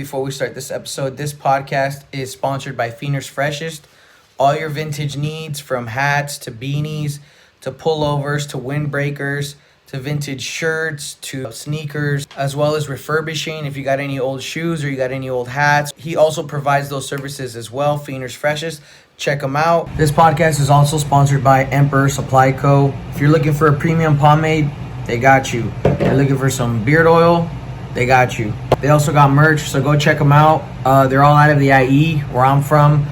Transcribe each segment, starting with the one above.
Before we start this episode, this podcast is sponsored by Feener's Freshest. All your vintage needs, from hats to beanies to pullovers to windbreakers to vintage shirts to sneakers, as well as refurbishing if you got any old shoes or you got any old hats. He also provides those services as well, Feener's Freshest. Check them out. This podcast is also sponsored by Emperor Supply Co. If you're looking for a premium pomade, they got you. If you're looking for some beard oil, they got you. They also got merch, so go check them out. They're all out of the IE, where I'm from.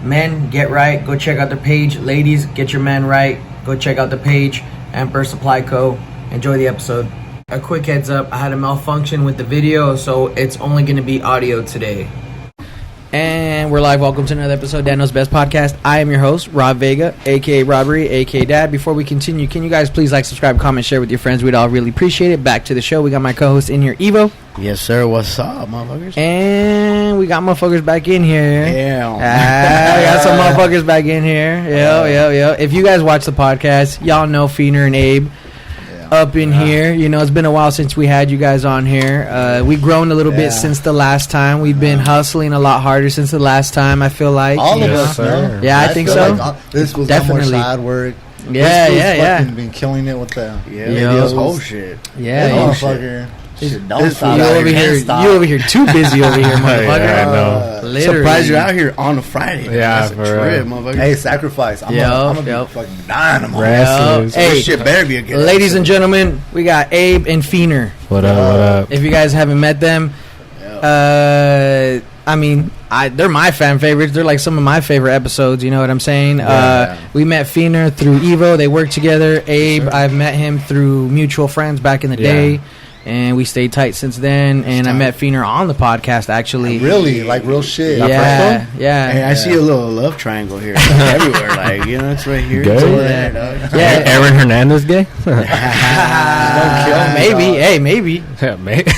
Men, get right. Go check out their page. Ladies, get your men right. Go check out the page, Emperor Supply Co. Enjoy the episode. A quick heads up, I had a malfunction with the video, so it's only going to be audio today. And we're live. Welcome to another episode of Dano's Best Podcast. I am your host, Rob Vega, a.k.a. Robberryy, a.k.a. Dad. Before we continue, can you guys please like, subscribe, comment, share with your friends? We'd all really appreciate it. Back to the show. We got my co-host in here, Evo. Yes, sir. What's up, motherfuckers? And we got motherfuckers back in here. Yeah. We got some motherfuckers back in here. Yo. If you guys watch the podcast, y'all know Feener and Abe up in here. You know, it's been a while since we had you guys on here. We've grown a little bit since the last time. We've been hustling a lot harder since the last time, I feel like. All of us, man. Yeah, I think so. Like this was definitely more side work. Yeah. Been killing it with the videos, whole shit. Yeah, motherfucker. Shit, don't stop. You over here too busy over here, motherfucker. Yeah, I know. Literally. Surprised you're out here on a Friday. Yeah, that's a trip, motherfucker. Hey, sacrifice. I'm gonna be fucking dying tomorrow. Hey, this shit better be a good ladies and gentlemen, we got Abe and Feener. What up? If you guys haven't met them, I mean, they're my fan favorites. They're like some of my favorite episodes. You know what I'm saying? We met Feener through Evo. They work together. Abe, I've met him through mutual friends back in the day. And we stayed tight since then. And I met Feener on the podcast, actually. Really? Like real shit? Yeah. Hey, I see a little love triangle here. Everywhere. Like, you know, it's right here. Good. It's over there, dog. Yeah. Aaron Hernandez gay? Don't kill me, Maybe. dog. Hey, maybe. Yeah, maybe.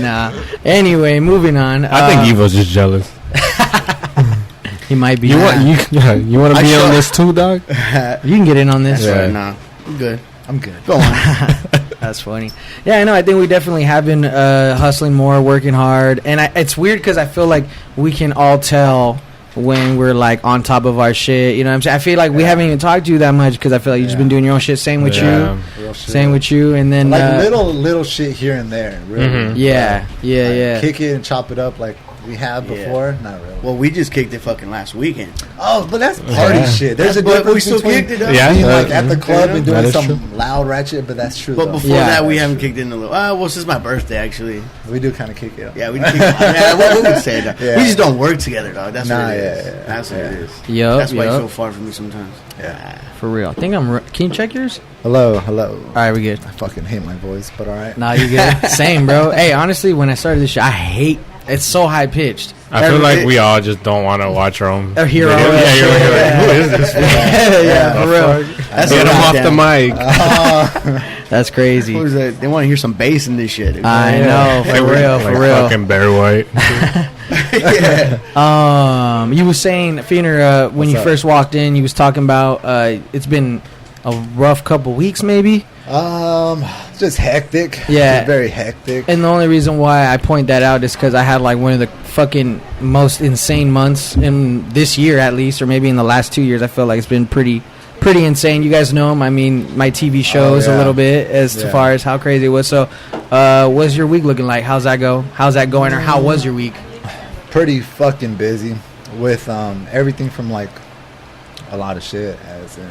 Nah. Anyway, moving on. I think Evo's just jealous. He might be. You want to be on this too, dog? You can get in on this. Right, nah. I'm good. Go on. That's funny. Yeah, I know. I think we definitely have been hustling more, working hard. And it's weird because I feel like we can all tell when we're like on top of our shit. You know what I'm saying? I feel like we haven't even talked to you that much because I feel like you've just been doing your own shit. Same with you. Real shit. Same with you. And then like little shit here and there. Really. Mm-hmm. Yeah. Kick it and chop it up like we have before. Not really. Well, we just kicked it fucking last weekend. Oh, but that's party shit. There's a difference we still between kicked it up. being like at the club and doing That is some true. loud ratchet, but that's true. But though. before that, we haven't kicked it in a little. Well, since my birthday, actually. We do kind of kick it up. Yeah, we kicked it. Yeah, what would say that? Yeah. We just don't work together, dog. That's what it is. Yeah. That's what it is. Yup. That's why you're so far from me sometimes. Yeah. For real. I think can you check yours? Hello. All right, we good. I fucking hate my voice, but all right. Nah, you good. Same, bro. Hey, honestly, when I started this shit, I hate it's so high pitched. I feel like we all just don't want to watch our own. A hero. Yeah, you're like, who is this? Yeah, for real. Get him off the mic. That's crazy. What is that? They want to hear some bass in this shit. I know, for real. Fucking Barry White. You were saying, Feener, when you first walked in, you was talking about it's been a rough couple weeks, maybe. Just hectic. Yeah. Just very hectic. And the only reason why I point that out is because I had like one of the fucking most insane months in this year, at least, or maybe in the last 2 years. I feel like it's been pretty insane. You guys know him. I mean, my TV shows a little bit as far as how crazy it was. So, what's your week looking like? How's that go? How's that going? Or how was your week? Pretty fucking busy with everything from like a lot of shit, as in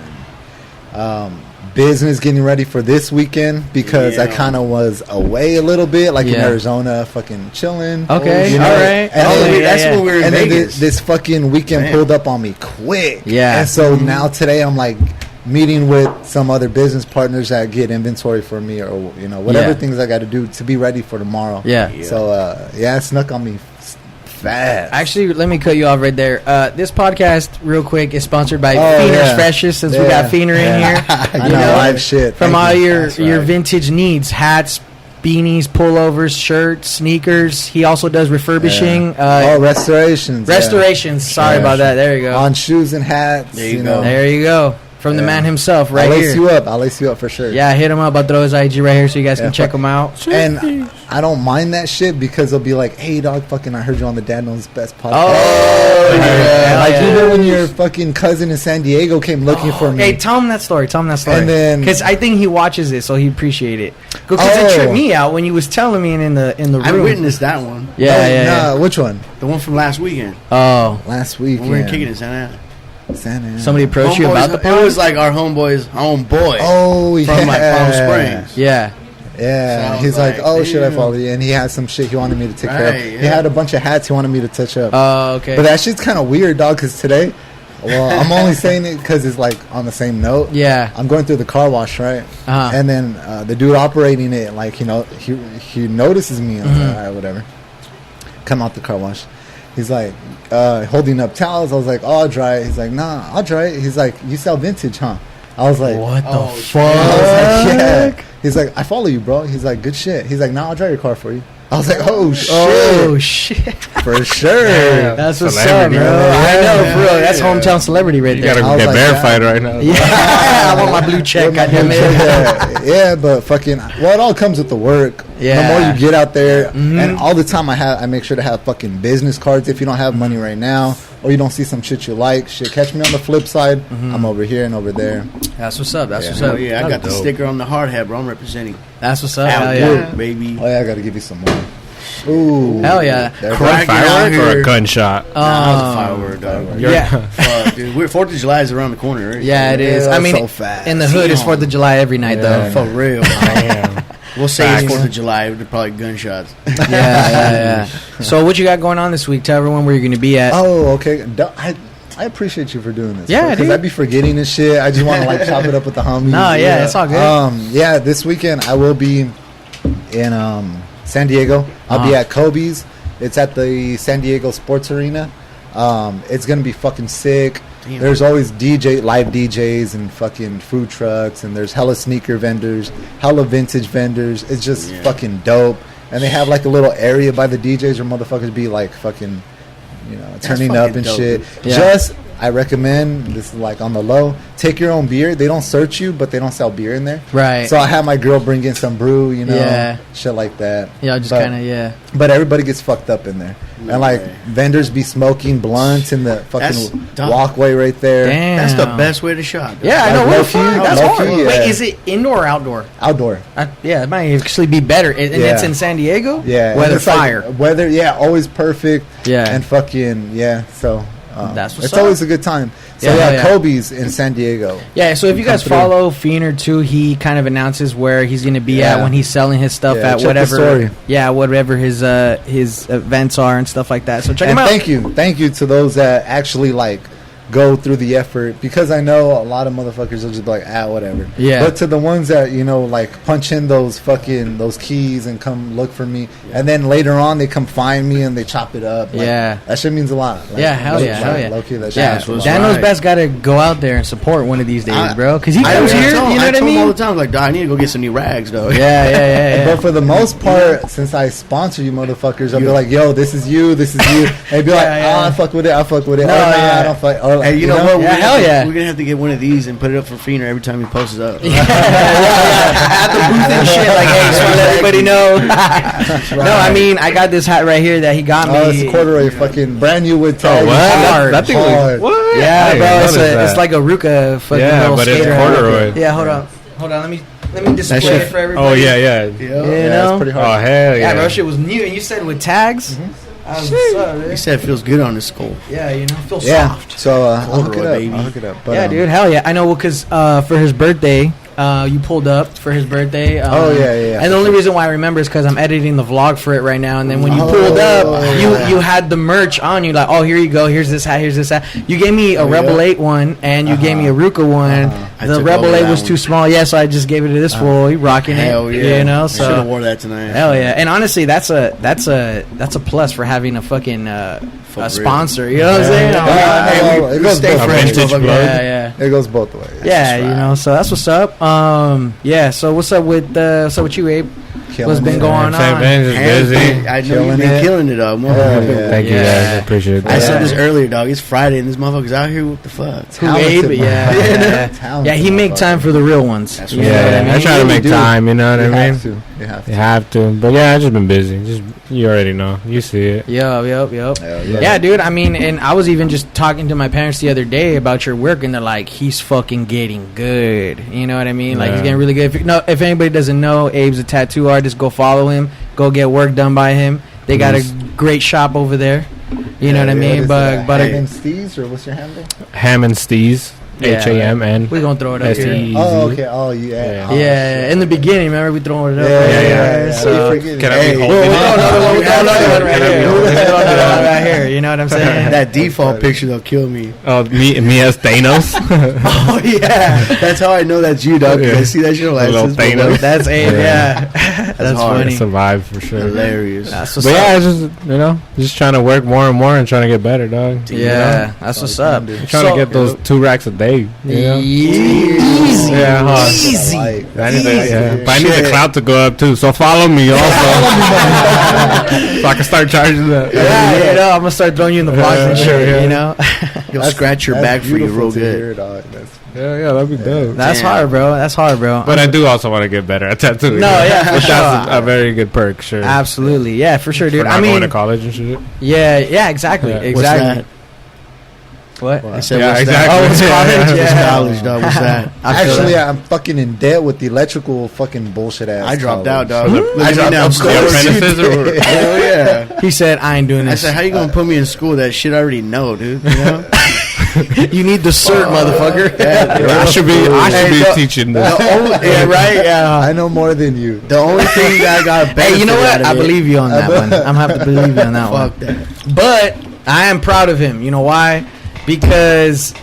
business, getting ready for this weekend because I kind of was away a little bit, like in Arizona, fucking chilling. Okay, you know? all right. And That's when we were in and Vegas. then this fucking weekend pulled up on me quick. Yeah. And so now today I'm like meeting with some other business partners that get inventory for me, or whatever things I got to do to be ready for tomorrow. Yeah. So it snuck on me fast. Actually, let me cut you off right there. This podcast, real quick, is sponsored by Feener's Freshest, since we got Feener in here. I know, live shit. From all your vintage needs, hats, beanies, pullovers, shirts, sneakers. He also does refurbishing. Restorations. Restorations. Sorry about that. There you go. On shoes and hats. There you go. There you go. from the man himself, right I'll here. lace you up. I'll lace you up for sure. Yeah, hit him up. I'll throw his IG right here so you guys can check him out. And I don't mind that shit because they'll be like, "Hey, dog, fucking, I heard you on the Dad Knows Best podcast." Oh, yeah. Like even when your fucking cousin in San Diego came looking for me. Hey, tell him that story. And then, because I think he watches it, so he appreciate it. Because it tripped me out when you was telling me in the room. I witnessed that one. Nah, which one? The one from last weekend. Oh, last week. When we were kicking in Santa Ana. somebody approached you about the It was like our homeboy's homeboy. Oh, yeah. From like Palm Springs. Yeah. Yeah, So he's like, "Oh, should I damn. follow you?" And he had some shit he wanted me to take care of. Right, He had a bunch of hats he wanted me to touch up. Oh, okay. But that shit's kind of weird, dog. Because today, well, I'm only saying it because it's like on the same note. Yeah. I'm going through the car wash, right? Uh-huh. And then the dude operating it, like, you know, he notices me. I'm like, all right, whatever. Come out the car wash. He's like holding up towels. I was like, "Oh, I'll dry it." He's like, "Nah, I'll dry it." He's like, "You sell vintage, huh?" I was like, What the I fuck? was like, "Yeah." He's like, "I follow you, bro." He's like, "Good shit." He's like, "Nah, I'll dry your car for you." I was like, "Oh shit, Oh shit! for sure." That's what's up, Celebrity. bro. I know, for real. That's hometown celebrity right You there. gotta I was get like, verified right now. Yeah, I want my blue check. Goddamn it. Yeah, but fucking, well, it all comes with the work. Yeah. The more you get out there, and all the time I make sure to have fucking business cards. If you don't have money right now, or you don't see some shit you like, shit, catch me on the flip side. I'm over here and over there. That's what's up. That's Yeah. what's Oh up. yeah, I got the dope. sticker on the hard hat, bro. I'm representing. That's what's up. At Hell yeah. work, baby. Oh yeah, I gotta give you some more. Ooh, Hell yeah. There- Crack. Firework or here. a gunshot? That was a firework, dog. Yeah. Fuck, dude. 4th of July is around the corner, right? Yeah, it is. Yeah, I mean, so fast. in the hood, it's 4th of July every night, Yeah. For real. Damn. We'll say it's Facts. 4th of July. They're probably gunshots. though. Yeah. So, what you got going on this week? Tell everyone where you're going to be at. Oh, okay. I appreciate you for doing this. Yeah, because dude. I'd be forgetting this shit. I just want to like chop it up with the homies. No, yeah, it's all good. Yeah, this weekend I will be in San Diego. I'll be at Kobe's. It's at the San Diego Sports Arena. It's gonna be fucking sick. Damn. There's always live DJs and fucking food trucks, and there's hella sneaker vendors, hella vintage vendors. It's just fucking dope. And they have like a little area by the DJs where motherfuckers be like fucking, you know, turning up fucking and dope, shit. dude. Yeah. Just, I recommend, this is like on the low, take your own beer. They don't search you, but they don't sell beer in there. Right. So I have my girl bring in some brew, you know, Yeah. shit like that. Yeah, just But- kind of, yeah. But everybody gets fucked up in there. And like vendors be smoking blunts in the That's fucking dumb. walkway right there. Damn. That's the best way to shop. dog. Yeah, I know. Like What the low-key, fuck? That's low-key, hard. yeah. Wait, is it indoor or outdoor? Outdoor. Yeah, it might actually be better. And Yeah. it's in San Diego? Yeah. and Weather it's like- fire. weather, yeah, always perfect. Yeah. And fucking, yeah, so. That's what's it's up. always a good time. So Yeah, yeah, yeah. Kobe's in San Diego. Yeah, so if you guys Come through. follow Feener too, he kind of announces where he's going to be at Yeah. when he's selling his stuff Yeah, at check the whatever. story. Yeah, whatever his events are and stuff like that. So check And him out. thank you to those that actually like go through the effort, because I know a lot of motherfuckers will just be like, whatever. Yeah. But to the ones that, you know, like punch in those keys and come look for me, and then later on they come find me and they chop it up. Like, Yeah. that shit means a lot. Like, Yeah, hell yeah, hell yeah. Low-key, that shit Yeah, means a lot. Daniel's right. best got to go out there and support one of these days, bro. Because he I comes told here, him- you know what I told him all mean? the time, like, dog, I need to go get some new rags, though. Yeah. But for the most part, since I sponsor you motherfuckers, I'll be like, yo, this is you. And they'd be like, Yeah. I fuck with it. No, Or, nah, yeah. I don't fuck. Or, Hey, you know what? Yeah, hell yeah. We're gonna have to get one of these and put it up for Feener every time he posts it up. At the booth and shit, like, hey, just want to let everybody know. No, I mean, I got this hat right here that he got me. Oh, it's a corduroy, fucking brand new with tag. what? Hard. That thing Hard. was, what? Yeah, I didn't bro, notice that. it's like a Ruka fucking Yeah, little but it's skater hat. corduroy. Yeah, hold on, let me display shit- it for everybody. Oh, yeah. You Yeah, know? it's pretty Oh, hard. hell Yeah, yeah. bro, shit was new, and you said with tags. I was He said it feels good on his skull. yeah, you know, feel Yeah. soft. So I'll hook it Corduroy, up. baby. I'll hook it up. But, Yeah, dude, hell yeah. I know, because for his birthday, you pulled up for his birthday. Oh, yeah. And the only reason why I remember is because I'm editing the vlog for it right now. And then when you pulled up, you had the merch on you. Like, oh, here you go. Here's this hat. Here's this hat. You gave me a Rebel 8 one, and you gave me a Ruka one. I The took Rebel over 8 that was one. too small. Yeah, so I just gave it to this fool. He rocking Hell it. yeah. You know, Should have so. wore that tonight. Hell yeah. And honestly, that's a plus for having a fucking a real. sponsor. You know what I'm saying? Hey, it goes stay both friends, ways. motherfucker. Yeah. It goes both ways. Yeah, you know, so that's what's up. Yeah, so what's up with you, Abe? What's been going Same on? thing, just busy. I know you've been killing it, dog. Thank you guys. I appreciate I that. said this earlier, dog. It's Friday and this motherfucker's out here. What the fuck? Who Abe? Yeah. Talented He make time for the real ones. That's You what know what I Yeah, mean? I try to make do. time, you know what I mean? You have to. You have to. But yeah, I just been busy. Just you already know. You see it. Yep. Hell yeah. Yeah, dude. I mean, and I was even just talking to my parents the other day about your work, and they're like, "He's fucking getting good." You know what I mean? Like he's Yeah. getting really good. If anybody doesn't know, Abe's a tattoo artist. Go follow him. Go get work done by him. They got a great shop over there. You know what I mean? But hamnsteeze, or what's your handle? Hamnsteeze. Yeah. HAMN. we gonna throw it up here. STEEZ. Oh, okay. Oh, yeah. Yeah, in the beginning, remember we throwing it up. Yeah. So, You forget Can it. I be Hey, holding we'll it? throw another one. We'll throw another one right Can I be here. holding We'll it? throw another one right here. You know what I'm saying? That default picture, they'll kill me. Oh, me as Thanos. Oh yeah, That's how I know that's you, dog. 'Cause I see that shit. I'm like, Little this is Thanos. that's Abe. Yeah, that's hard. funny. Survive for sure. hilarious. That's what's But yeah, up. it's just just trying to work more and more and trying to get better, dog. Yeah, that's what's up. Trying to get those 2 racks a day. You know? Easy. Yeah, huh? Easy. Like, I need the, Easy. but I need the clout to go up too. So follow me also, so I can start charging that. Yeah, you know, I'm gonna start throwing you in the box and shit. yeah. You know, You'll scratch your back for you real good. Yeah, that'd be dope. that's Damn. hard, bro. That's hard, bro. But I do also want to get better at tattooing. No, yeah, for But sure. that's a very good perk, sure. Absolutely, yeah, for sure, For dude. not I going mean, to college and shit. yeah, exactly, Yeah. What's exactly. that? What? I said, Yeah, what's exactly. that? Oh, it's college. It's Yeah. college, dog. What's that? I feel Actually, that. I'm fucking in debt with the electrical fucking bullshit ass. I dropped college. out, dog. Hmm? I dropped out. The apprentices or Hell yeah. He said, "I ain't doing I this." said, how you gonna put me in school? That shit I already know, dude. You know? You need the cert, motherfucker. I should be teaching this. Yeah, right. Yeah. I know more than you. The only thing that I got better. Hey, you know what? I believe you on that one. I'm gonna have to believe you on that one. Fuck that. But I am proud of him. You know why? Because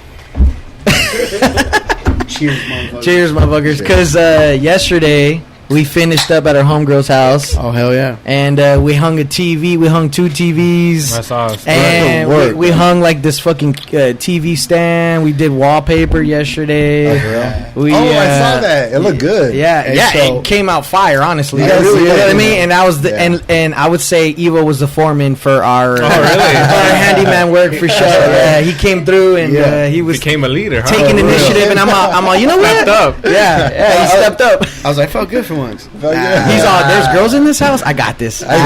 Cheers, motherfucker. cheers, motherfuckers. Because yesterday we finished up at our homegirl's house, Oh hell yeah. and we hung a TV. We hung 2 TVs. I saw. And Work, we hung like this fucking TV stand. We did wallpaper yesterday. We, I saw that. It looked good. Yeah, And yeah, so- it came out fire, honestly. You guys You see know it? what I mean? And I was the Yeah. and I would say Evo was the foreman for our really? our handyman work for sure. Yeah, he came through and Yeah. he was Became a leader, huh? taking real. initiative, and I'm all, you know what? Stepped up. Yeah, he stepped up. I was like, felt good for once. He's all, there's girls in this house. I got this. He really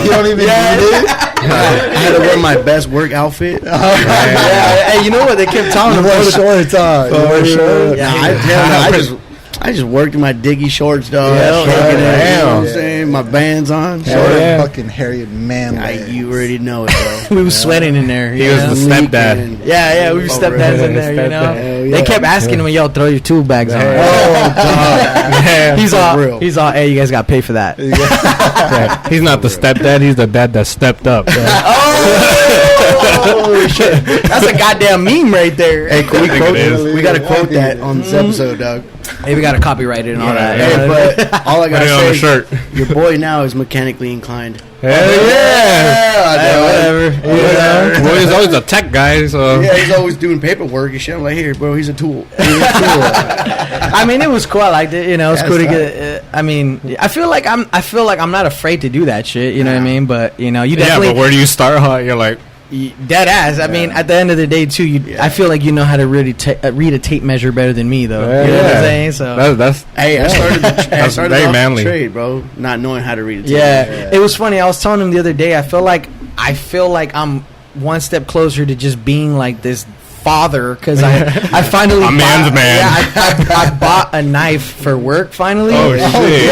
you don't even need it. I had to wear my best work outfit. Yeah, hey, you know what? They kept telling You him. wore shorts on. You wore shorts. Yeah, I just worked in my diggy shorts, dog. Yeah, Shaking it, you know damn. what I'm saying? My bands on. Short Yeah. fucking Harriet man. You already know it, bro. we was sweating in there. He you was know? the stepdad. Leaking. Yeah, we were Oh, stepdads in really? there, you know. Hell They yeah. kept asking him, "Yo, throw your tool bags on." Oh, dog. He's For all, real. "Hey, you guys got to pay for that." Yeah. He's not the stepdad. He's the dad that stepped up. Oh shit, that's a goddamn meme right there. Hey, can we I think quote? it is. We gotta quote that on this episode, dog. Hey, we got to copyright it and all that. Hey, but all I Put gotta it on the say, shirt. your boy now is mechanically inclined. Hell yeah! Hey, whatever. Yeah. Well, he's always a tech guy, so Yeah, he's always doing paperwork and shit. I'm like, here, bro, he's a tool. I mean, it was cool. I liked it. You know, it's That's cool to get. I mean, I feel like I'm not afraid to do that shit. You know what I mean? But you know, you yeah. definitely But where do you start? Huh? You're like, dead ass. I mean, at the end of the day, too, I feel like you know how to really read a tape measure better than me, though. Yeah. You know what I'm saying? So that's Hey, I started very off manly. the trade, bro, not knowing how to read a tape. yeah, it was funny. I was telling him the other day. I feel like I'm one step closer to just being like this father because I finally A man's bought, man. Yeah, I bought a knife for work finally. Oh, shit.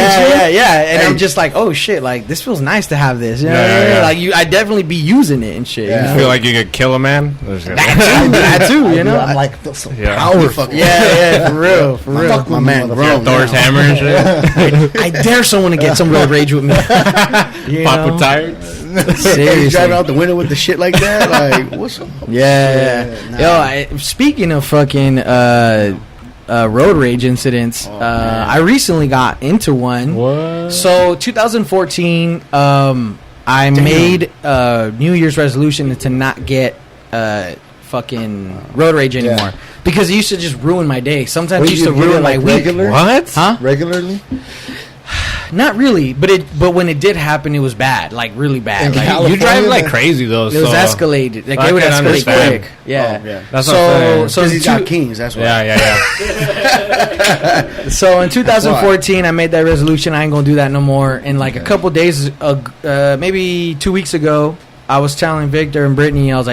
Yeah. And Hey. I'm just like, oh shit, like this feels nice to have this. You know Yeah, what I mean? yeah. Like I definitely be using it and shit. Yeah. You you know? feel like you could kill a man. That too. You know? I'm like, feel so Yeah. powerful. Yeah, for real, for real. Fuck My with man me, grown. Thor's now. hammer and shit. I dare someone to get some road rage with me. You Pop know? with tires. Hey, you Seriously. driving out the window with the shit like that? Like, what's up? Yeah. Nah. Yo, speaking of fucking road rage incidents, I recently got into one. What? So 2014, I made a New Year's resolution to not get fucking road rage anymore because it used to just ruin my day. Sometimes it used to you ruin my like week. regular? What? Huh? Regularly? Not really, but when it did happen, it was bad, like really bad. In Like, California, You drive like crazy though. it was escalated. Like I it would can escalate understand. quick. Yeah. Oh, yeah. That's what I'm saying. So Because he's got kings. That's why. Yeah. So in 2014, I made that resolution. I ain't gonna do that no more. And like a couple days, maybe 2 weeks ago, I was telling Victor and Brittany. I was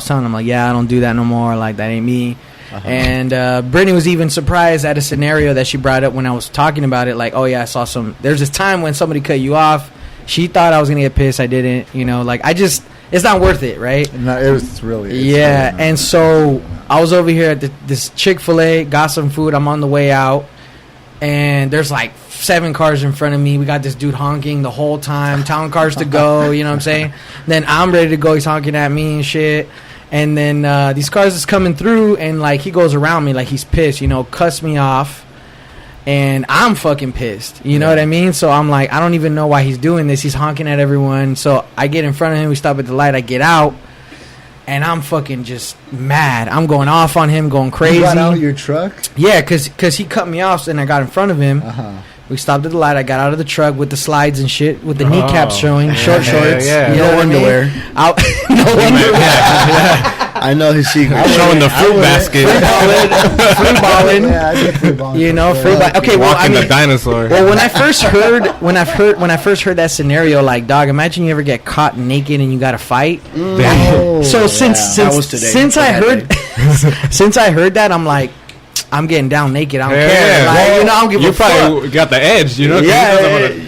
telling them like, yeah, I don't do that no more. Like that ain't me. And Brittany was even surprised at a scenario that she brought up when I was talking about it. Like, oh yeah, I saw some. There's this time when somebody cut you off. She thought I was gonna get pissed. I didn't. You know, like it's not worth it, right? No, it's really. Yeah, really and so I was over here at this Chick-fil-A, got some food. I'm on the way out, and there's like 7 cars in front of me. We got this dude honking the whole time, telling cars to go. You know what I'm saying? Then I'm ready to go. He's honking at me and shit. And then these cars is coming through, and like he goes around me like he's pissed. You know, cuts me off, and I'm fucking pissed. You know what I mean? So I'm like, I don't even know why he's doing this. He's honking at everyone. So I get in front of him. We stop at the light. I get out. And I'm fucking just mad. I'm going off on him, going crazy. You got out your truck? Yeah, because he cut me off, and I got in front of him. We stopped at the light. I got out of the truck with the slides and shit, with the kneecaps showing, short shorts. Yeah. You know No what I mean? underwear. No underwear. I know his secret. Showing the fruit basket. Free balling. Yeah, I did free balling. You know, free balling. Okay, well, I Walking the mean, dinosaur. well, when I first heard that scenario, like, dog, imagine you ever get caught naked and you got to fight. Oh, So since That was today. since I heard since I heard that, I'm like, I'm getting down naked. I don't care. Like, Well, you know, I don't give you a fuck. probably got the edge, you know? 'cause Yeah, he doesn't want to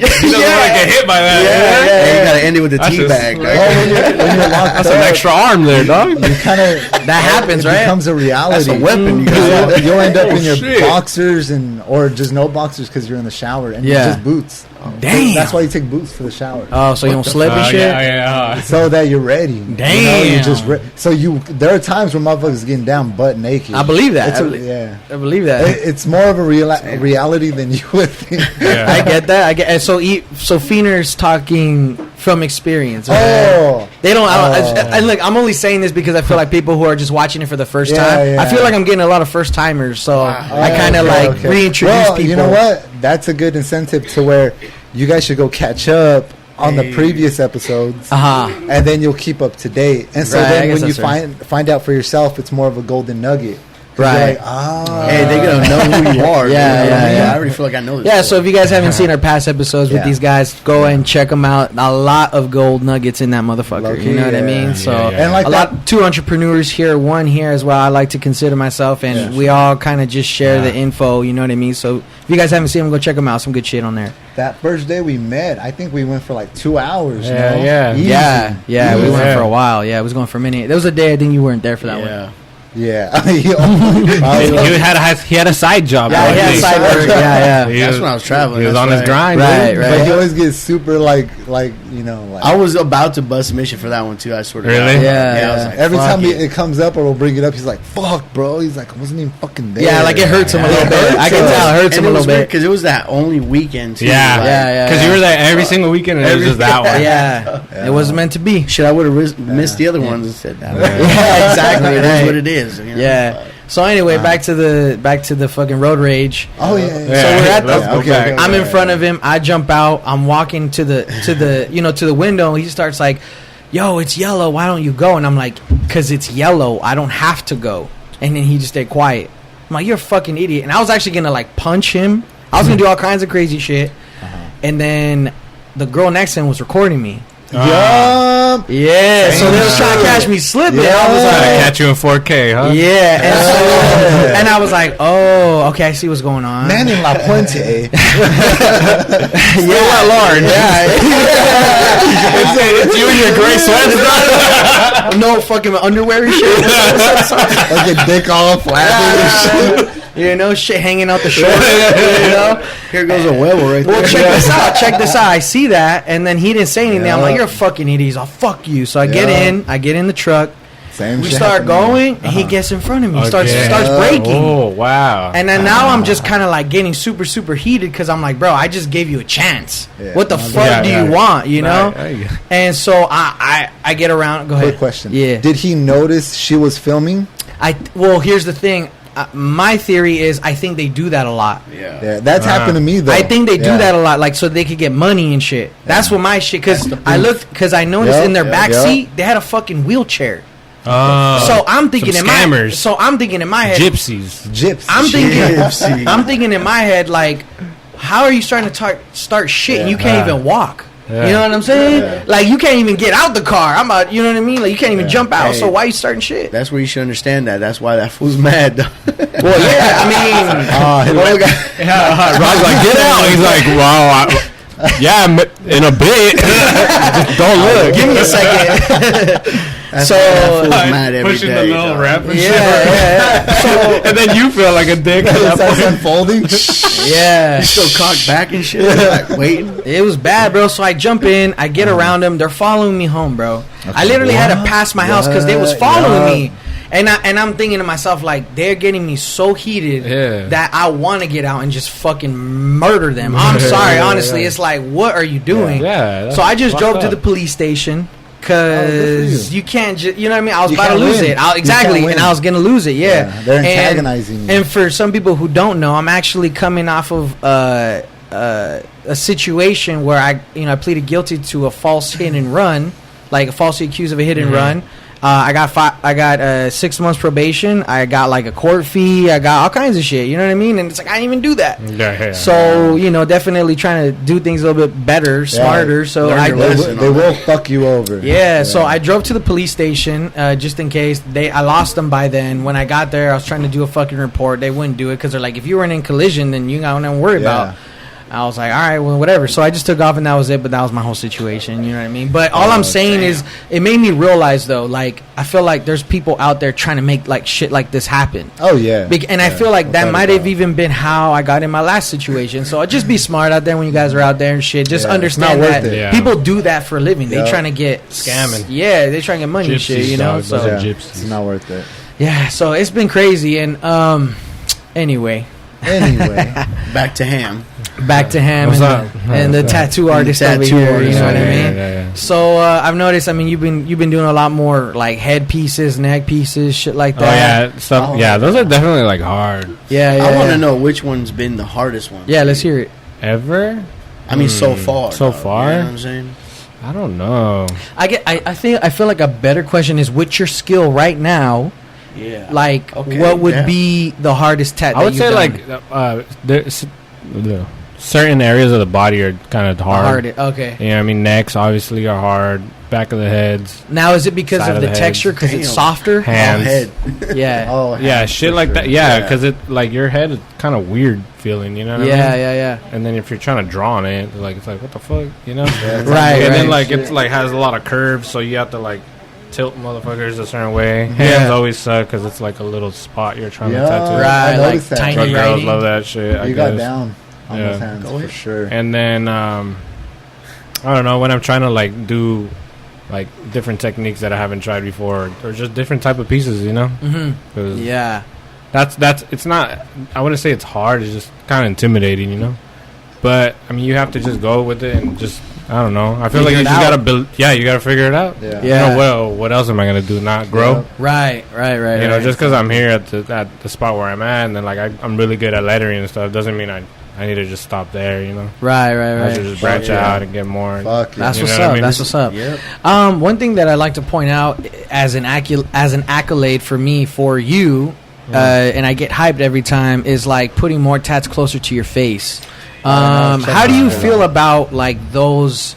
get hit by that. Yeah, you gotta end it with the That's tea just- bag. Well, Right? when you're locked That's up, an extra arm there, dog. you kind of That happens, it right? becomes a reality. That's a weapon. You Because you'll end up Oh, in your shit. boxers or just no boxers because you're in the shower and Yeah. just boots. Damn. That's why you take boots for the shower. Oh, so you don't slip and shit? Yeah. So that you're ready. You know, Damn. you just there are times where motherfuckers getting down butt naked. I believe that. It's I a- believe- yeah. I believe that. It's more of a reality than you would think. Yeah. I get that. I get. And so Feener's talking from experience. Right? Oh, They don't. I look. I'm only saying this because I feel like people who are just watching it for the first Yeah, time. yeah. I feel like I'm getting a lot of first timers. So I kind of okay, like okay. reintroduce Well, people. you know what? That's a good incentive to where you guys should go catch up on the previous episodes, and then you'll keep up to date. And so Right, I then guess when you that's find out for yourself, it's more of a golden nugget. 'Cause you're Right. like, ah. Hey, they're gonna know who you are. Yeah, you know what I mean? yeah. I already feel like I know this. Yeah, so if you guys haven't seen our past episodes with Yeah. these guys, go and check them out. A lot of gold nuggets in that motherfucker. Low-key, You know what I yeah. mean? So Yeah. And like a that, lot, 2 entrepreneurs here, 1 here as well. I like to consider myself, and Yeah. we all kind of just share the info. You know what I mean? So if you guys haven't seen them, go check them out. Some good shit on there. that first day we met, I think we went for like 2 hours. Yeah, you know? yeah. Easy. Yeah, we went Yeah. for a while. Yeah, it was going for a minute. There was a day I think you weren't there for that one. Yeah. Yeah. He had a side job. Yeah, I he had think. side work. Yeah. He That's was- when I was traveling. He was That's on his right. grind. Right, dude. right. But he always gets super like you know like I was about to bust a mission for that one too. I sort of Really? Yeah, I was yeah. like, every fuck time it. it comes up or we'll bring it up, he's like, "Fuck, bro." He's like, "I wasn't even fucking there." Yeah, like it hurts him a little bit. I can tell it hurts him a little bit. because it was that only weekend. Too. Yeah. like, Yeah. Because you were there every single weekend, and it was just that one. Yeah, it wasn't meant to be. Shit, I would have missed the other ones and said that. Yeah, exactly. It right. is what it is. You know? Yeah. So anyway, back to the fucking road rage. Oh yeah. Yeah, So we're at let's the- go okay, back. okay. I'm in front of him. I jump out. I'm walking to the window. He starts like, "Yo, it's yellow. Why don't you go?" And I'm like, "Cause it's yellow. I don't have to go." And then he just stayed quiet. I'm like, "You're a fucking idiot." And I was actually gonna like punch him. I was gonna do all kinds of crazy shit. And then the girl next to him was recording me. Yup. Yeah. So they was trying to catch me slipping. I was Trying to like, catch you in 4K, huh? yeah. And so, and I was like, "Oh, okay. I see what's going on." Man in La Puente. Yeah, Lord. It's you and your gray sweats. No fucking underwear and shit. Like a dick all flapping and shit. You know, shit hanging out the shorts. You know. Here goes a huevo right Well, there. check this out. Check this out. I see that, and then he didn't say anything. I'm like, "You're a fucking idiot." He's all, "Fuck you." So I get Yeah. in. I get in the truck. Same We shit start happened to me. going, and he gets in front of me. Starts Okay. breaking. Oh, wow. And then now I'm just kind of like getting super, super heated because I'm like, bro, I just gave you a chance. Yeah. What the fuck do you want, you know? Right. And so I get around. Go ahead. Quick question. Yeah. Did he notice she was filming? Well, here's the thing. My theory is I think they do that a lot. Yeah, that's happened to me though. I think they do that a lot, like so they could get money and shit. That's what my shit. Because I noticed in their back seat they had a fucking wheelchair. Oh, So I'm thinking some in scammers. I'm thinking in my head, gypsies. I'm thinking in my head like, how are you starting to start shit and you can't even walk? Yeah. You know what I'm saying? Like you can't even get out the car. I'm out. You know what I mean? Like you can't even jump out. Hey. So why are you starting shit? That's where you should understand that. That's why that fool's mad, though. Well, yeah. I mean, Rod's like, get out. He's like, well, yeah, in a bit. Just don't look. give me a second. That's So, why that fool's mad every Pushing day, the little dog. rap and shit. yeah. So And then you feel like a dick. at that Starts point. unfolding. yeah. He's still cocked back and shit, like waiting. It was bad, bro. So I jump in, I get around them. They're following me home, bro. I literally had to pass my house because they was following me. And I'm thinking to myself, like, they're getting me so heated that I want to get out and just fucking murder them. I'm sorry, honestly. It's like, what are you doing? Yeah. So I just fucked drove to up. the police station. Because you can't just, you know what I mean? I was You about to can't lose win. it. You Exactly. can't And win. I was going to lose it, yeah. They're antagonizing you. And for some people who don't know, I'm actually coming off of a situation where I pleaded guilty to a false hit and run, like falsely accused of a hit and run. I got 6 months probation. I got like a court fee. I got all kinds of shit. You know what I mean? And it's like I didn't even do that. Yeah. So definitely trying to do things a little bit better, smarter. So Learn I your They, lesson. they will fuck you over. yeah, so I drove to the police station just in case. I lost them by then. When I got there, I was trying to do a fucking report. They wouldn't do it because they're like, if you weren't in collision, then you got nothing to worry about. I was like, all right, well, whatever. So I just took off and that was it. But that was my whole situation. You know what I mean? But all I'm saying is, it made me realize though, like I feel like there's people out there trying to make like shit like this happen. Oh yeah. And I feel like that might have even been how I got in my last situation. So just be smart out there when you guys are out there and shit. Just Yeah, understand it's not worth that it. Yeah. people do that for a living. They Yeah. trying to get Scamming. Yeah, they trying to get money and shit. You know. Gypsies, So dog. Yeah, gypsies. it's not worth it. yeah, so it's been crazy. And anyway, Anyway, Back to ham. back to Ham What's and, up? and the tattoo artist over tattoo here. artist, You know what I yeah, mean? yeah. So I've noticed. I mean, you've been doing a lot more like head pieces, neck pieces, shit like Oh that. yeah, stuff. Oh, yeah, those are definitely like hard. Yeah, I want yeah. to know which one's been the hardest one. Yeah, let's hear it. Ever? I mean, so far. So dog, far? You know what I'm saying? I don't know. I feel like a better question is, with your skill right now, Yeah. like Okay, what would yeah. be the hardest tat? I would say like there's certain areas of the body are kind of hard. Okay. Yeah, I mean necks obviously are hard. Back of the heads, Now is it because Side of of the the head. texture? Because it's Damn. softer. hands. head. Yeah. oh Yeah, shit for like sure. that. Yeah, Yeah. because it like your head is kind of weird feeling. You know what I Yeah, mean? yeah. And then if you're trying to draw on it, like it's like what the fuck, you know? Yeah, it's Right, And then right. like it's like has a lot of curves, so you have to like tilt motherfuckers a certain way. Yeah. Hands always suck because it's like a little spot you're trying to Yeah. tattoo. Right, I like noticed that. tiny But girls writing. love that shit. I You got guess. down on Yeah. those hands Go for ahead. sure. And then I don't know, when I'm trying to like do like different techniques that I haven't tried before, or just different type of pieces, you know? Mm-hmm. 'Cause Yeah. that's it's not. I wouldn't say it's hard. It's just kind of intimidating, you know. But I mean, you have to just go with it and just I don't know. I feel like Figure you it just out. gotta build. Yeah, you gotta figure it out. Yeah. Yeah. You know, well, what else am I gonna do? Not grow? Right. You know, just because I'm here at the spot where I'm at, and then like I'm really good at lettering and stuff, doesn't mean I need to just stop there. You know, Right. I should just branch yeah. out and get more. Fuck yeah. That's You what's know what I up. mean? That's what's up. Yep. One thing that I like to point out as an accolade for me for you, and I get hyped every time, is like putting more tats closer to your face. How do you feel about like those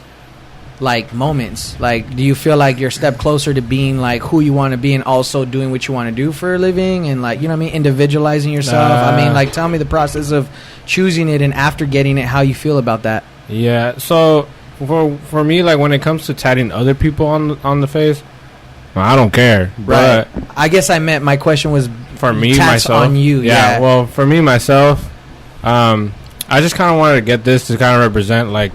like moments? Like, do you feel like you're a step closer to being like who you want to be and also doing what you want to do for a living, and like, you know what I mean, individualizing yourself? I mean, like, tell me the process of choosing it and after getting it, how you feel about that. Yeah. So for me, like when it comes to tatting other people on the face, I don't care. Right. But I guess I meant my question was for me tats myself, on you. Yeah. Well, for me myself, I just kind of wanted to get this to kind of represent like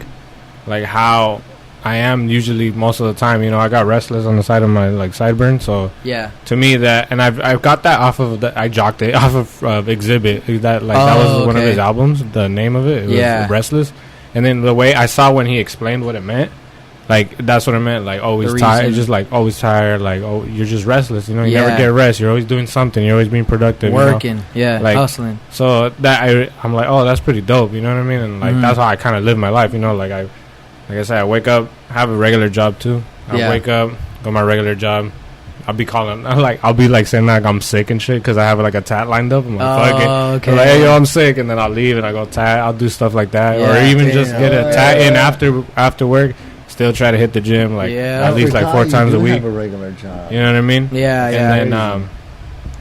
how I am usually most of the time. You know, I got restless on the side of my like sideburn, so Yeah. to me that, and I've got that off of I jocked it off of Exhibit. That was one of his albums. The name of it was Restless, and then the way I saw when he explained what it meant. Like, that's what it meant. Like, always tired. Just like, always tired. Like, oh, you're just restless. You know, you never get rest. You're always doing something. You're always being productive. Working. You know? Like, hustling. So, I'm like, oh, that's pretty dope. You know what I mean? And, like, that's how I kind of live my life. You know, like I said, I wake up, have a regular job, too. I wake up, go my regular job. I'll be saying, like, I'm sick and shit because I have, like, a tat lined up. I'm like, fuck it. Okay. I'm like, hey, yo, I'm sick. And then I'll leave and I go tat. I'll do stuff like that. Yeah, or even just get a tat in after work. Still try to hit the gym like at least like 4 times a week. Have a regular job. You know what I mean? Yeah, and then